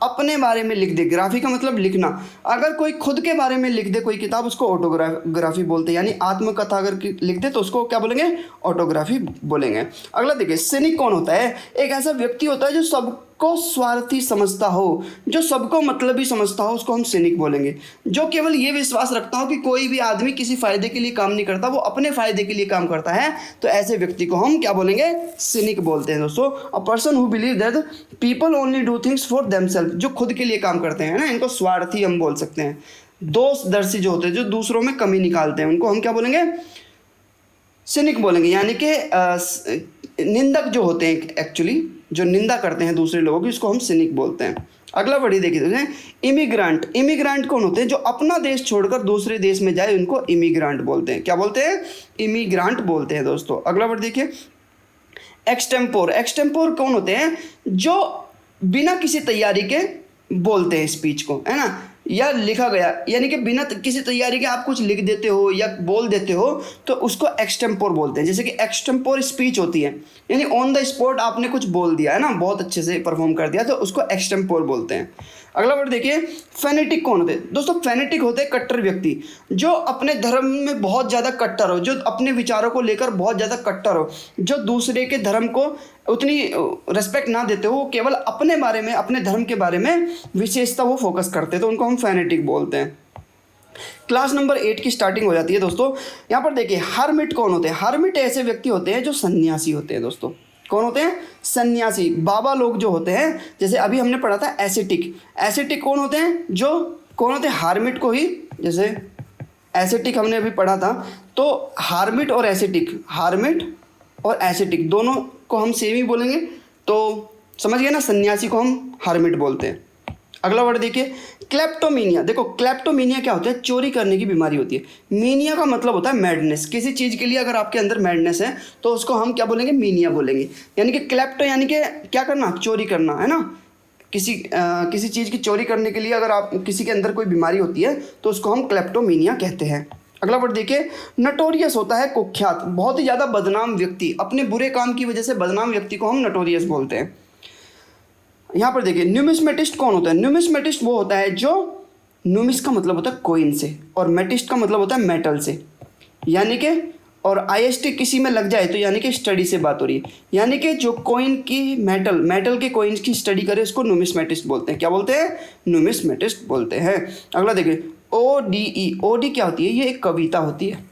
अपने बारे में लिख दे। ग्राफी का मतलब लिखना। अगर कोई खुद के बारे में लिख दे कोई किताब उसको ऑटोग्राफी बोलते हैं, यानी आत्मकथा अगर लिख दे तो उसको क्या बोलेंगे? ऑटोग्राफी बोलेंगे। अगला देखिए सिनिक कौन होता है? एक ऐसा व्यक्ति होता है जो को स्वार्थी समझता हो, जो सबको मतलब ही समझता हो, उसको हम सिनिक बोलेंगे। जो केवल ये विश्वास रखता हो कि कोई भी आदमी किसी फायदे के लिए काम नहीं करता, वो अपने फायदे के लिए काम करता है, तो ऐसे व्यक्ति को हम क्या बोलेंगे? सिनिक बोलते हैं दोस्तों। A person who believe that people only do things for themself, जो खुद के लिए काम करते हैं ना, इनको स्वार्थी हम बोल सकते हैं। दोषदर्शी जो होते हैं, जो दूसरों में कमी निकालते हैं, उनको हम क्या बोलेंगे? सिनिक बोलेंगे। यानी कि निंदक जो होते हैं, एक्चुअली जो निंदा करते हैं दूसरे लोगों की, उसको हम सिनिक बोलते हैं। अगला वर्ड देखिए, इमिग्रांट। इमिग्रांट कौन होते हैं? जो अपना देश छोड़कर दूसरे देश में जाए, उनको इमिग्रांट बोलते हैं। क्या बोलते हैं? इमिग्रांट बोलते हैं दोस्तों। अगला वर्ड देखिए, एक्सटेम्पोर। एक्सटेम्पोर कौन होते हैं? जो बिना किसी तैयारी के बोलते हैं स्पीच को, है ना, या लिखा गया, यानी कि बिना किसी तैयारी के आप कुछ लिख देते हो या बोल देते हो, तो उसको एक्सटेम्पोर बोलते हैं। जैसे कि एक्सटेम्पोर स्पीच होती है, यानी ऑन द स्पॉट आपने कुछ बोल दिया है ना, बहुत अच्छे से परफॉर्म कर दिया, तो उसको एक्सटेम्पोर बोलते हैं। अगला वर्ड देखिए, फेनेटिक कौन होते हैं? दोस्तों फेनेटिक होते हैं कट्टर व्यक्ति, जो अपने धर्म में बहुत ज़्यादा कट्टर हो, जो अपने विचारों को लेकर बहुत ज़्यादा कट्टर हो, जो दूसरे के धर्म को उतनी रिस्पेक्ट ना देते हो, केवल अपने बारे में, अपने धर्म के बारे में विशेषता वो फोकस करते हैं, तो उनको हम फेनेटिक बोलते हैं। क्लास नंबर 8 की स्टार्टिंग हो जाती है दोस्तों। यहाँ पर देखिए, हर्मिट कौन होते हैं? हर्मिट ऐसे व्यक्ति होते हैं जो सन्यासी होते हैं दोस्तों। कौन होते हैं? सन्यासी, बाबा लोग जो होते हैं। जैसे अभी हमने पढ़ा था एसेटिक। एसेटिक कौन होते हैं? जो कौन होते हैं? हार्मिट को ही, जैसे एसेटिक हमने अभी पढ़ा था, तो हार्मिट और एसेटिक, हार्मिट और एसेटिक दोनों को हम सेम ही बोलेंगे, तो समझ गए ना, सन्यासी को हम हार्मिट बोलते हैं। अगला वर्ड देखिए, क्लेप्टोमीनिया। देखो क्लेप्टोमीनिया क्या होता है? चोरी करने की बीमारी होती है। मीनिया का मतलब होता है मैडनेस। किसी चीज़ के लिए अगर आपके अंदर मैडनेस है, तो उसको हम क्या बोलेंगे? मीनिया बोलेंगे। यानी कि क्लेप्टो यानी कि क्या करना? चोरी करना, है ना। किसी चीज़ की चोरी करने के लिए अगर आप किसी के अंदर कोई बीमारी होती है, तो उसको हम क्लेप्टोमीनिया कहते हैं। अगला वर्ड देखिए, नटोरियस होता है कुख्यात, बहुत ही ज़्यादा बदनाम व्यक्ति, अपने बुरे काम की वजह से बदनाम व्यक्ति को हम नटोरियस बोलते हैं। यहाँ पर देखिए, न्यूमिस्मेटिस्ट कौन होता है? न्यूमिस्मेटिस्ट वो होता है जो, न्यूमिस का मतलब होता है कोइन से, और मेटिस्ट का मतलब होता है मेटल से, यानी कि, और आईएसटी किसी में लग जाए तो यानी कि स्टडी से बात हो रही है, यानी कि जो कोइन की, मेटल के कोइंस की स्टडी करे, उसको न्यूमिस्मेटिस्ट बोलते हैं। क्या बोलते हैं? न्यूमिस्मेटिस्ट बोलते हैं। अगला देखिए, ODE। OD क्या होती है? ये एक कविता होती है।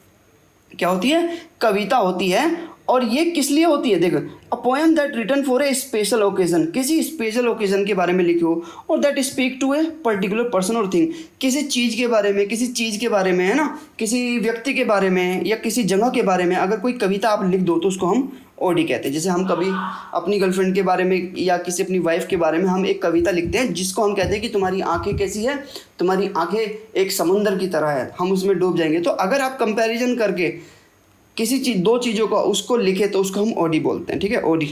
क्या होती है? कविता होती है। और ये किस लिए होती है? देखो, a poem that written for a special occasion, किसी स्पेशल ओकेजन के बारे में लिखी हो, और that speak to a particular person or thing, किसी चीज़ के बारे में, किसी चीज़ के बारे में, है ना, किसी व्यक्ति के बारे में या किसी जगह के बारे में अगर कोई कविता आप लिख दो, तो उसको हम OD कहते हैं। जैसे हम कभी अपनी गर्लफ्रेंड के बारे में या किसी अपनी वाइफ के बारे में हम एक कविता लिखते हैं, जिसको हम कहते हैं कि तुम्हारी आंखें कैसी है, तुम्हारी आंखें एक समुंदर की तरह है, हम उसमें डूब जाएंगे। तो अगर आप कंपैरिजन करके किसी चीज़, दो चीज़ों का उसको लिखे, तो उसको हम OD बोलते हैं। ठीक है, OD।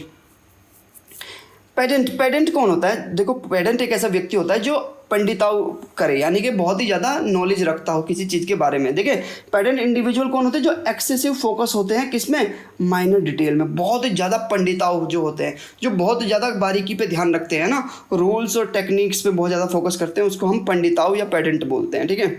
पेडेंट। पेडेंट कौन होता है? देखो, पेडेंट एक ऐसा व्यक्ति होता है जो पंडिताऊ करे, यानी कि बहुत ही ज़्यादा नॉलेज रखता हो किसी चीज़ के बारे में। देखिए, पेडेंट इंडिविजुअल कौन होते हैं? जो एक्सेसिव फोकस होते हैं किसमें? माइनर डिटेल में, बहुत ही ज़्यादा पंडिताऊ जो होते हैं, जो बहुत ज़्यादा बारीकी पे ध्यान रखते हैं ना, रूल्स और टेक्निक्स पे बहुत ज़्यादा फोकस करते हैं, उसको हम पंडिताऊ या पेडेंट बोलते हैं। ठीक है।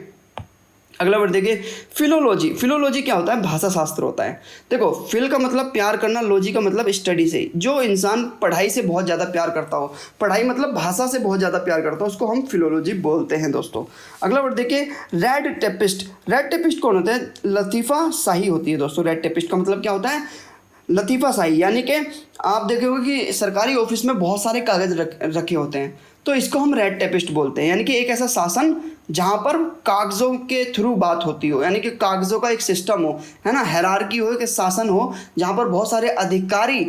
अगला वर्ड देखिए, फिलोलॉजी। फिलोलॉजी क्या होता है? भाषा शास्त्र होता है। देखो, फिल का मतलब प्यार करना, लॉजी का मतलब स्टडी से। जो इंसान पढ़ाई से बहुत ज़्यादा प्यार करता हो, पढ़ाई मतलब भाषा से बहुत ज़्यादा प्यार करता हो, उसको हम फिलोलॉजी बोलते हैं दोस्तों। अगला वर्ड देखिए, रेड टेपिस्ट। रेड टेपिस्ट कौन होता है? लतीफ़ा शाही होती है दोस्तों। रेड टेपिस्ट का मतलब क्या होता है? लतीफ़ा शाही, यानी कि आप देखोगे कि सरकारी ऑफिस में बहुत सारे कागज़ रखे होते हैं, तो इसको हम रेड टेपिस्ट बोलते हैं। यानी कि एक ऐसा शासन जहाँ पर कागज़ों के थ्रू बात होती हो, यानी कि कागज़ों का एक सिस्टम हो, है ना, हायरार्की हो, एक शासन हो, जहाँ पर बहुत सारे अधिकारी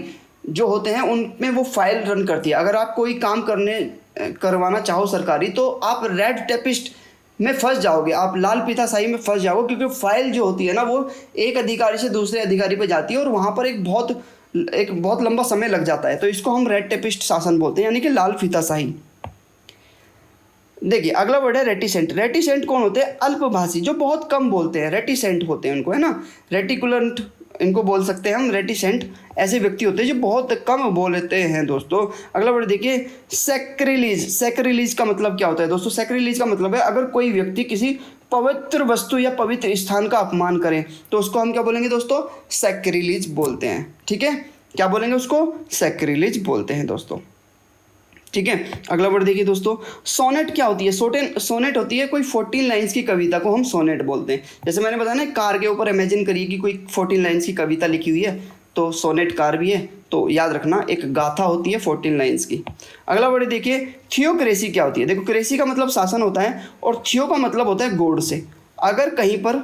जो होते हैं उनमें वो फाइल रन करती है। अगर आप कोई काम करवाना चाहो सरकारी, तो आप रेड टेपिस्ट में फंस जाओगे, आप लाल फीताशाही में फंस जाओगे, क्योंकि फाइल जो होती है ना, वो एक अधिकारी से दूसरे अधिकारी पे जाती है, और वहाँ पर एक बहुत लंबा समय लग जाता है। तो इसको हम रेड टेपिस्ट शासन बोलते हैं, यानी कि लाल फीताशाही। देखिए, अगला वर्ड है रेटिसेंट। रेटिसेंट कौन होते हैं? अल्पभाषी, जो बहुत कम बोलते हैं, रेटिसेंट होते हैं उनको, है ना। रेटिकुलेंट इनको बोल सकते हैं हम। रेटिसेंट ऐसे व्यक्ति होते हैं जो बहुत कम बोलते हैं दोस्तों। अगला वर्ड देखिए, सैक्रिलीज। सैक्रिलीज का मतलब क्या होता है दोस्तों? सैक्रिलीज का मतलब है अगर कोई व्यक्ति किसी पवित्र वस्तु या पवित्र स्थान का अपमान करे, तो उसको हम क्या बोलेंगे दोस्तों? सैक्रिलीज बोलते हैं। ठीक है, क्या बोलेंगे उसको? सैक्रिलीज बोलते हैं दोस्तों। ठीक है। अगला वर्ड देखिए दोस्तों, सोनेट क्या होती है? सोनेट होती है कोई 14 लाइंस की कविता को हम सोनेट बोलते हैं। जैसे मैंने बताया ना, कार के ऊपर इमेजिन करिए कि कोई 14 लाइंस की कविता लिखी हुई है, तो सोनेट कार भी है। तो याद रखना, एक गाथा होती है 14 लाइंस की। अगला वर्ड देखिए, थियोक्रेसी क्या होती है? देखो, क्रेसी का मतलब शासन होता है और थियो का मतलब होता है गॉड से। अगर कहीं पर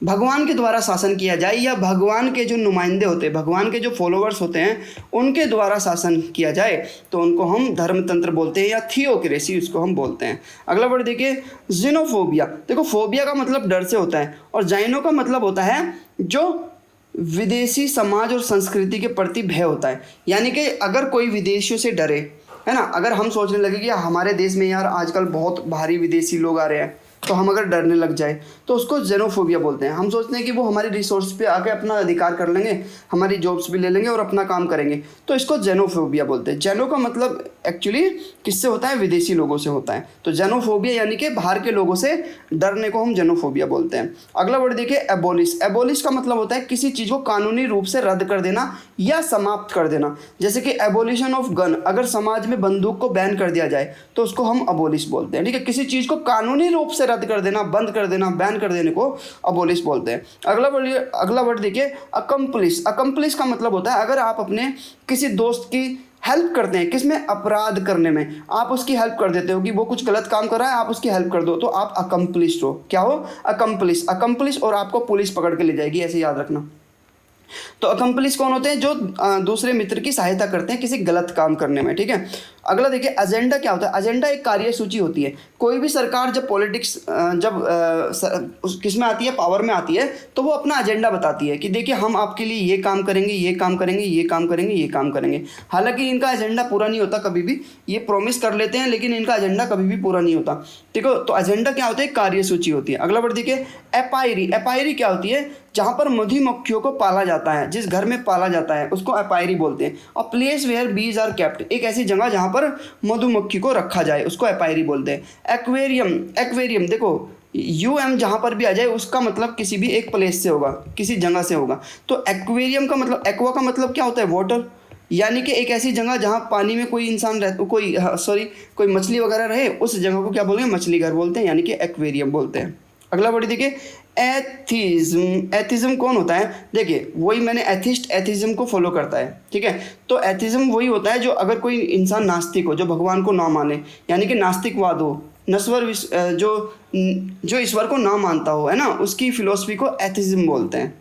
भगवान के द्वारा शासन किया जाए या भगवान के जो नुमाइंदे होते हैं, भगवान के जो फॉलोअर्स होते हैं, उनके द्वारा शासन किया जाए तो उनको हम धर्मतंत्र बोलते हैं या थियोक्रेसी उसको हम बोलते हैं। अगला वर्ड देखिए, जिनोफोबिया। देखो, फोबिया का मतलब डर से होता है और जाइनो का मतलब होता है जो विदेशी समाज और संस्कृति के प्रति भय होता है। यानी कि अगर कोई विदेशियों से डरे, है ना, अगर हम सोचने लगे कि हमारे देश में यार आजकल बहुत भारी विदेशी लोग आ रहे हैं, तो हम अगर डरने लग जाए तो उसको जेनोफोबिया बोलते हैं। हम सोचते हैं कि वो हमारे रिसोर्स पे आके अपना अधिकार कर लेंगे, हमारी जॉब्स भी ले लेंगे और अपना काम करेंगे, तो इसको जेनोफोबिया बोलते हैं। जेनो का मतलब एक्चुअली किससे होता है? विदेशी लोगों से होता है। तो जेनोफोबिया यानी कि बाहर के लोगों से डरने को हम जेनोफोबिया बोलते हैं। अगला वर्ड देखिए, एबोलिश। एबोलिश का मतलब होता है किसी चीज़ को कानूनी रूप से रद्द कर देना या समाप्त कर देना। जैसे कि एबोलिशन ऑफ गन, अगर समाज में बंदूक को बैन कर दिया जाए तो उसको हम अबोलिश बोलते हैं। ठीक है, किसी चीज़ को कानूनी रूप से रद्द कर देना, बंद कर देना, बैन कर देने को अबोलिश बोलते हैं। अगला वर्ड देखिए, अकम्पलिश। अकम्पलिश का मतलब होता है अगर आप अपने किसी दोस्त की हेल्प करते हैं, किसमें? अपराध करने में। आप उसकी हेल्प कर देते हो कि वो कुछ गलत काम कर रहा है, आप उसकी हेल्प कर दो, तो आप अकम्पलिश हो। क्या हो? अकम्पलिश। अकम्पलिश और आपको पुलिस पकड़ के ले जाएगी, ऐसे याद रखना। तो अकम्पलिश कौन होते हैं? जो दूसरे मित्र की सहायता करते हैं किसी गलत काम करने में। ठीक है। अगला देखिए, एजेंडा क्या होता है? एजेंडा एक कार्यसूची होती है। कोई भी सरकार जब पॉलिटिक्स किसमें आती है, पावर में आती है, तो वो अपना एजेंडा बताती है कि देखिए हम आपके लिए ये काम करेंगे, ये काम करेंगे, ये काम करेंगे, ये काम करेंगे। हालांकि इनका एजेंडा पूरा नहीं होता कभी भी, ये प्रॉमिस कर लेते हैं लेकिन इनका एजेंडा कभी भी पूरा नहीं होता। ठीक है, तो एजेंडा क्या होता है? कार्यसूची होती है। अगला वर्ड देखिए, एपायरी। एपायरी क्या होती है? जहाँ पर मधुमक्खियों को पाला जाता है, जिस घर में पाला जाता है उसको एपायरी बोलते हैं। और place where bees are kept, एक ऐसी जगह जहाँ पर मधुमक्खी को रखा जाए उसको एपायरी बोलते हैं। एक्वेरियम। एक्वेरियम देखो, यूएम जहाँ पर भी आ जाए उसका मतलब किसी भी एक प्लेस से होगा, किसी जगह से होगा। तो एक्वेरियम का मतलब, एक्वा का मतलब क्या होता है? वाटर, यानी कि एक ऐसी जगह जहाँ पानी में कोई इंसान रह कोई मछली वगैरह रहे, उस जगह को क्या बोलेंगे? मछली घर बोलते हैं, यानी कि एक्वेरियम बोलते हैं। अगला वर्ड देखिए, एथिज्म। एथिज्म कौन होता है? देखिए, वही मैंने एथिस्ट एथिज्म को फॉलो करता है। ठीक है, तो एथिज्म वही होता है जो अगर कोई इंसान नास्तिक हो, जो भगवान को ना माने, यानी कि नास्तिकवाद हो, नश्वर जो ईश्वर को ना मानता हो, है ना, उसकी फिलोसफी को एथिज्म बोलते हैं।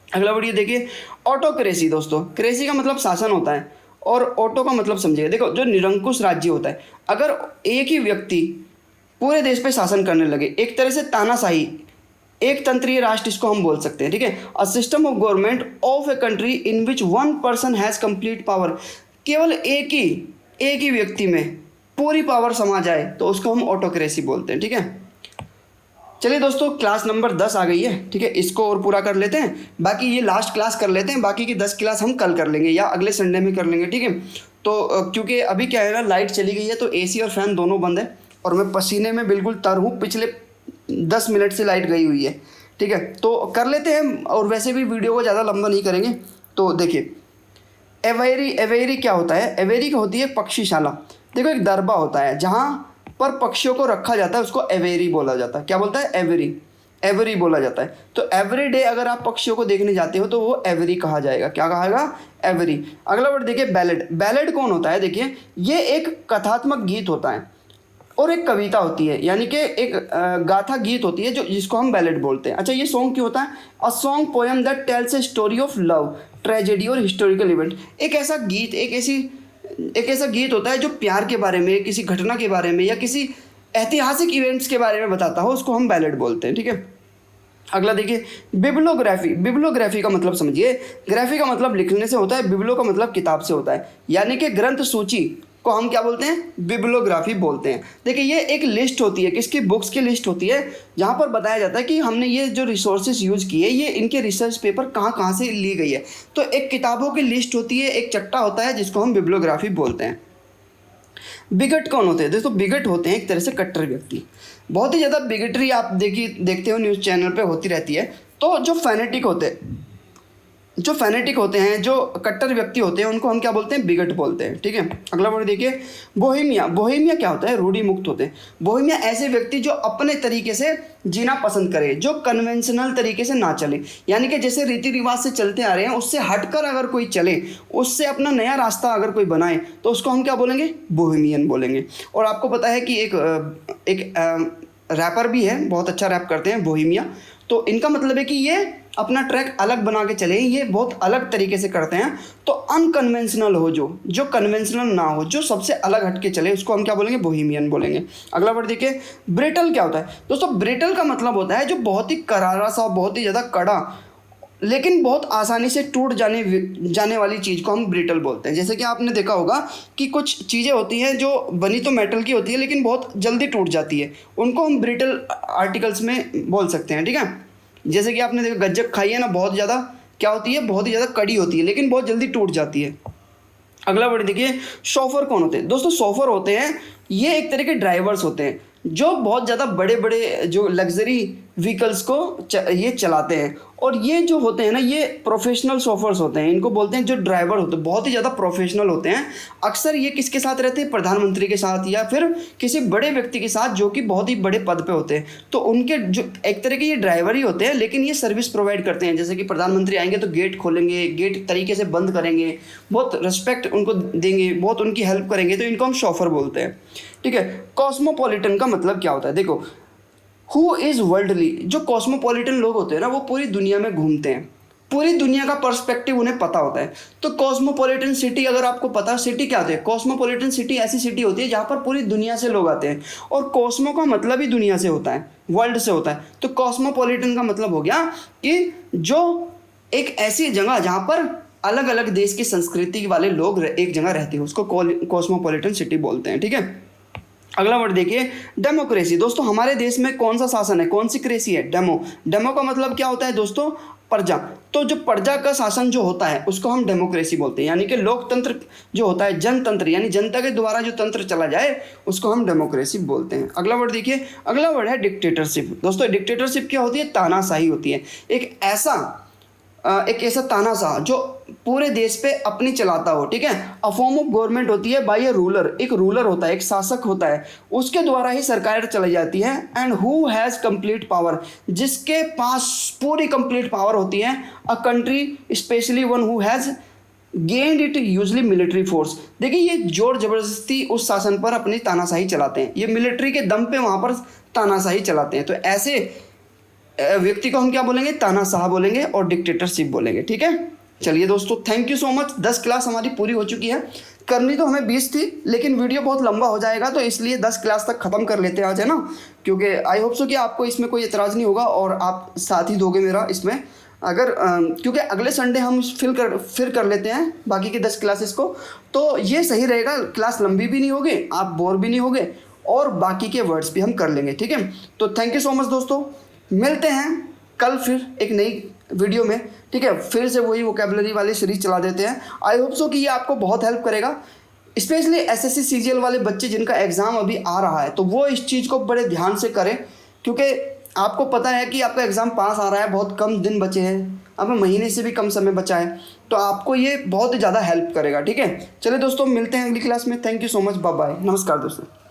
अगला वर्ड ये देखिए, ऑटोक्रेसी। दोस्तों, क्रेसी का मतलब शासन होता है और ऑटो का मतलब समझिएगा। देखो, जो निरंकुश राज्य होता है, अगर एक ही व्यक्ति पूरे देश पे शासन करने लगे, एक तरह से तानाशाही, एक तंत्रीय राष्ट्र इसको हम बोल सकते हैं। ठीक है, a system of government of a country in which one person has complete power. केवल एक ही व्यक्ति में पूरी पावर समा जाए तो उसको हम ऑटोक्रेसी बोलते हैं। ठीक है, चलिए दोस्तों, क्लास नंबर 10 आ गई है। ठीक है, इसको और पूरा कर लेते हैं, बाकी ये लास्ट क्लास कर लेते हैं, बाकी की 10 क्लास हम कल कर लेंगे या अगले संडे में कर लेंगे। ठीक है, तो क्योंकि अभी क्या है ना, लाइट चली गई है तो एसी और फैन दोनों बंद है और मैं पसीने में बिल्कुल तर हूँ, पिछले 10 मिनट से लाइट गई हुई है। ठीक है, तो कर लेते हैं और वैसे भी वीडियो को ज़्यादा लंबा नहीं करेंगे। तो देखिए, एवेरी। एवेरी क्या होता है? एवेरी क्या होती है? पक्षीशाला। देखो, एक दरबा होता है जहाँ पर पक्षियों को रखा जाता है, उसको एवेरी बोला जाता है। क्या बोलता है? एवेरी। एवरी बोला जाता है। तो एवरी डे अगर आप पक्षियों को देखने जाते हो तो वो एवरी कहा जाएगा। क्या कहागा? एवरी। अगला वर्ड देखिए, बैलेड। बैलेड कौन होता है? देखिए, ये एक कथात्मक गीत होता है और एक कविता होती है, यानी कि एक गाथा गीत होती है जो जिसको हम बैलेड बोलते हैं। अच्छा, ये सॉन्ग क्यों होता है? A song poem that tells a story of love, tragedy और हिस्टोरिकल इवेंट। एक ऐसा गीत, एक ऐसा गीत होता है जो प्यार के बारे में, किसी घटना के बारे में या किसी ऐतिहासिक इवेंट्स के बारे में बताता हो, उसको हम बैलेड बोलते हैं। ठीक है, अगला देखिए, बिब्लोग्राफी। बिब्लोग्राफी का मतलब समझिए, ग्राफी का मतलब लिखने से होता है, बिब्लो का मतलब किताब से होता है, यानी कि ग्रंथ सूची को हम क्या बोलते हैं? बिब्लोग्राफी बोलते हैं। देखिए, ये एक लिस्ट होती है, किसकी? बुक्स की लिस्ट होती है, जहाँ पर बताया जाता है कि हमने ये जो रिसोर्सेज यूज़ किए, ये इनके रिसर्च पेपर कहाँ से ली गई है। तो एक किताबों की लिस्ट होती है, एक चट्टा होता है जिसको हम बिब्लोग्राफी बोलते हैं। बिगट कौन होते हैं? दोस्तों, बिगट होते हैं एक तरह से कट्टर व्यक्ति। बहुत ही ज़्यादा बिगटरी आप देखते हो न्यूज़ चैनल पे होती रहती है। तो जो फैनेटिक होते हैं, जो फैनेटिक होते हैं, जो कट्टर व्यक्ति होते हैं, उनको हम क्या बोलते हैं? बिगट बोलते हैं। ठीक है, अगला वर्ड देखिए, बोहेमिया। बोहेमिया क्या होता है? रूढ़ि मुक्त होते हैं। बोहेमिया ऐसे व्यक्ति जो अपने तरीके से जीना पसंद करे, जो कन्वेंशनल तरीके से ना चले, यानी कि जैसे रीति रिवाज से चलते आ रहे हैं उससे हटकर अगर कोई चले, उससे अपना नया रास्ता अगर कोई बनाए, तो उसको हम क्या बोलेंगे? बोहेमियन बोलेंगे। और आपको पता है कि एक रैपर भी है, बहुत अच्छा रैप करते हैं, बोहेमिया। तो इनका मतलब है कि ये अपना ट्रैक अलग बना के चले, ये बहुत अलग तरीके से करते हैं। तो अनकन्वेंशनल हो, जो कन्वेंशनल ना हो, जो सबसे अलग हट के चले, उसको हम क्या बोलेंगे? बोहेमियन बोलेंगे। अगला वर्ड देखिए, ब्रिटल क्या होता है? दोस्तों ब्रिटल का मतलब होता है जो बहुत ही करारा सा, बहुत ही ज़्यादा कड़ा, लेकिन बहुत आसानी से टूट जाने वाली चीज़ को हम ब्रिटल बोलते हैं। जैसे कि आपने देखा होगा कि कुछ चीज़ें होती हैं जो बनी तो मेटल की होती है लेकिन बहुत जल्दी टूट जाती है, उनको हम ब्रिटल आर्टिकल्स में बोल सकते हैं। ठीक है, जैसे कि आपने देखा गज्जक खाई है ना, बहुत ज़्यादा क्या होती है? बहुत ही ज़्यादा कड़ी होती है लेकिन बहुत जल्दी टूट जाती है। अगला वर्ड देखिए, शोफर कौन होते हैं? दोस्तों शोफर होते हैं, ये एक तरह के ड्राइवर्स होते हैं जो बहुत ज़्यादा बड़े बड़े जो लग्जरी व्हीकल्स को ये चलाते हैं। और ये जो होते हैं ना, ये प्रोफेशनल शोफर्स होते हैं, इनको बोलते हैं जो ड्राइवर होते हैं, बहुत ही ज़्यादा प्रोफेशनल होते हैं। अक्सर ये किसके साथ रहते हैं? प्रधानमंत्री के साथ या फिर किसी बड़े व्यक्ति के साथ जो कि बहुत ही बड़े पद पे होते हैं। तो उनके जो एक तरह के ये ड्राइवर ही होते हैं, लेकिन ये सर्विस प्रोवाइड करते हैं। जैसे कि प्रधानमंत्री आएंगे तो गेट खोलेंगे, गेट तरीके से बंद करेंगे, बहुत रिस्पेक्ट उनको देंगे, बहुत उनकी हेल्प करेंगे, तो इनको हम शोफर बोलते हैं। ठीक है, कॉस्मोपॉलिटन का मतलब क्या होता है? देखो, हु इज़ वर्ल्डली, जो कॉस्मोपॉलिटन लोग होते हैं ना, वो पूरी दुनिया में घूमते हैं, पूरी दुनिया का पर्सपेक्टिव उन्हें पता होता है। तो कॉस्मोपॉलिटन सिटी, अगर आपको पता है सिटी क्या होती है? कॉस्मोपॉलिटन सिटी ऐसी सिटी होती है जहाँ पर पूरी दुनिया से लोग आते हैं, और कॉस्मो का मतलब ही दुनिया से होता है, वर्ल्ड से होता है। तो कॉस्मोपॉलिटन का मतलब हो गया कि जो एक ऐसी जगह जहाँ पर अलग अलग देश की संस्कृति वाले लोग एक जगह रहते हैं, उसको कॉस्मोपॉलिटन सिटी बोलते हैं। ठीक है, अगला वर्ड देखिए, डेमोक्रेसी। दोस्तों हमारे देश में कौन सा शासन है? कौन सी क्रेसी है? डेमो का मतलब क्या होता है दोस्तों? प्रजा। तो जो प्रजा का शासन जो होता है उसको हम डेमोक्रेसी बोलते हैं, यानी कि लोकतंत्र जो होता है, जनतंत्र, यानी जनता के द्वारा जो तंत्र चला जाए उसको हम डेमोक्रेसी बोलते हैं। अगला वर्ड देखिए, अगला वर्ड है डिक्टेटरशिप। दोस्तों डिक्टेटरशिप क्या होती है? तानाशाही होती है। एक ऐसा तानाशाह जो पूरे देश पे अपनी चलाता हो। ठीक है, अ फॉर्म ऑफ गवर्नमेंट होती है बाय ए रूलर, एक रूलर होता है, एक शासक होता है, उसके द्वारा ही सरकार चलाई जाती है। And who has complete power, जिसके पास पूरी कंप्लीट पावर होती है। A country specially one who has gained it usually military force. देखिए ये जोर जबरदस्ती उस शासन पर अपनी तानाशाही चलाते हैं, ये मिलिट्री के दम पे वहाँ पर तानाशाही चलाते हैं। तो ऐसे व्यक्ति को हम क्या बोलेंगे? तानाशाह बोलेंगे और डिक्टेटरशिप बोलेंगे। ठीक है, चलिए दोस्तों, thank you so much. 10 class हमारी पूरी हो चुकी है। करनी तो हमें 20 थी, लेकिन वीडियो बहुत लंबा हो जाएगा, तो इसलिए 10 क्लास तक ख़त्म कर लेते हैं आज, है ना? क्योंकि आई होप सो कि आपको इसमें कोई एतराज़ नहीं होगा और आप साथ ही दोगे मेरा इसमें। अगर क्योंकि अगले संडे हम फिर कर लेते हैं बाकी के 10 क्लासेस को, तो ये सही रहेगा। क्लास लंबी भी नहीं होगी, आप बोर भी नहीं होगे, और बाकी के वर्ड्स भी हम कर लेंगे। ठीक है, तो थैंक यू सो मच दोस्तों, मिलते हैं कल फिर एक नई वीडियो में। ठीक है, फिर से वही वोकेबलरी वाली सीरीज चला देते हैं। आई होप सो कि ये आपको बहुत हेल्प करेगा, स्पेशली एसएससी सीजीएल वाले बच्चे जिनका एग्ज़ाम अभी आ रहा है, तो वो इस चीज़ को बड़े ध्यान से करें, क्योंकि आपको पता है कि आपका एग्ज़ाम पास आ रहा है, बहुत कम दिन बचे हैं, अब महीने से भी कम समय बचा है, तो आपको ये बहुत ज़्यादा हेल्प करेगा। ठीक है, चलिए दोस्तों, मिलते हैं अगली क्लास में। Thank you so much, bye bye, नमस्कार दोस्तों।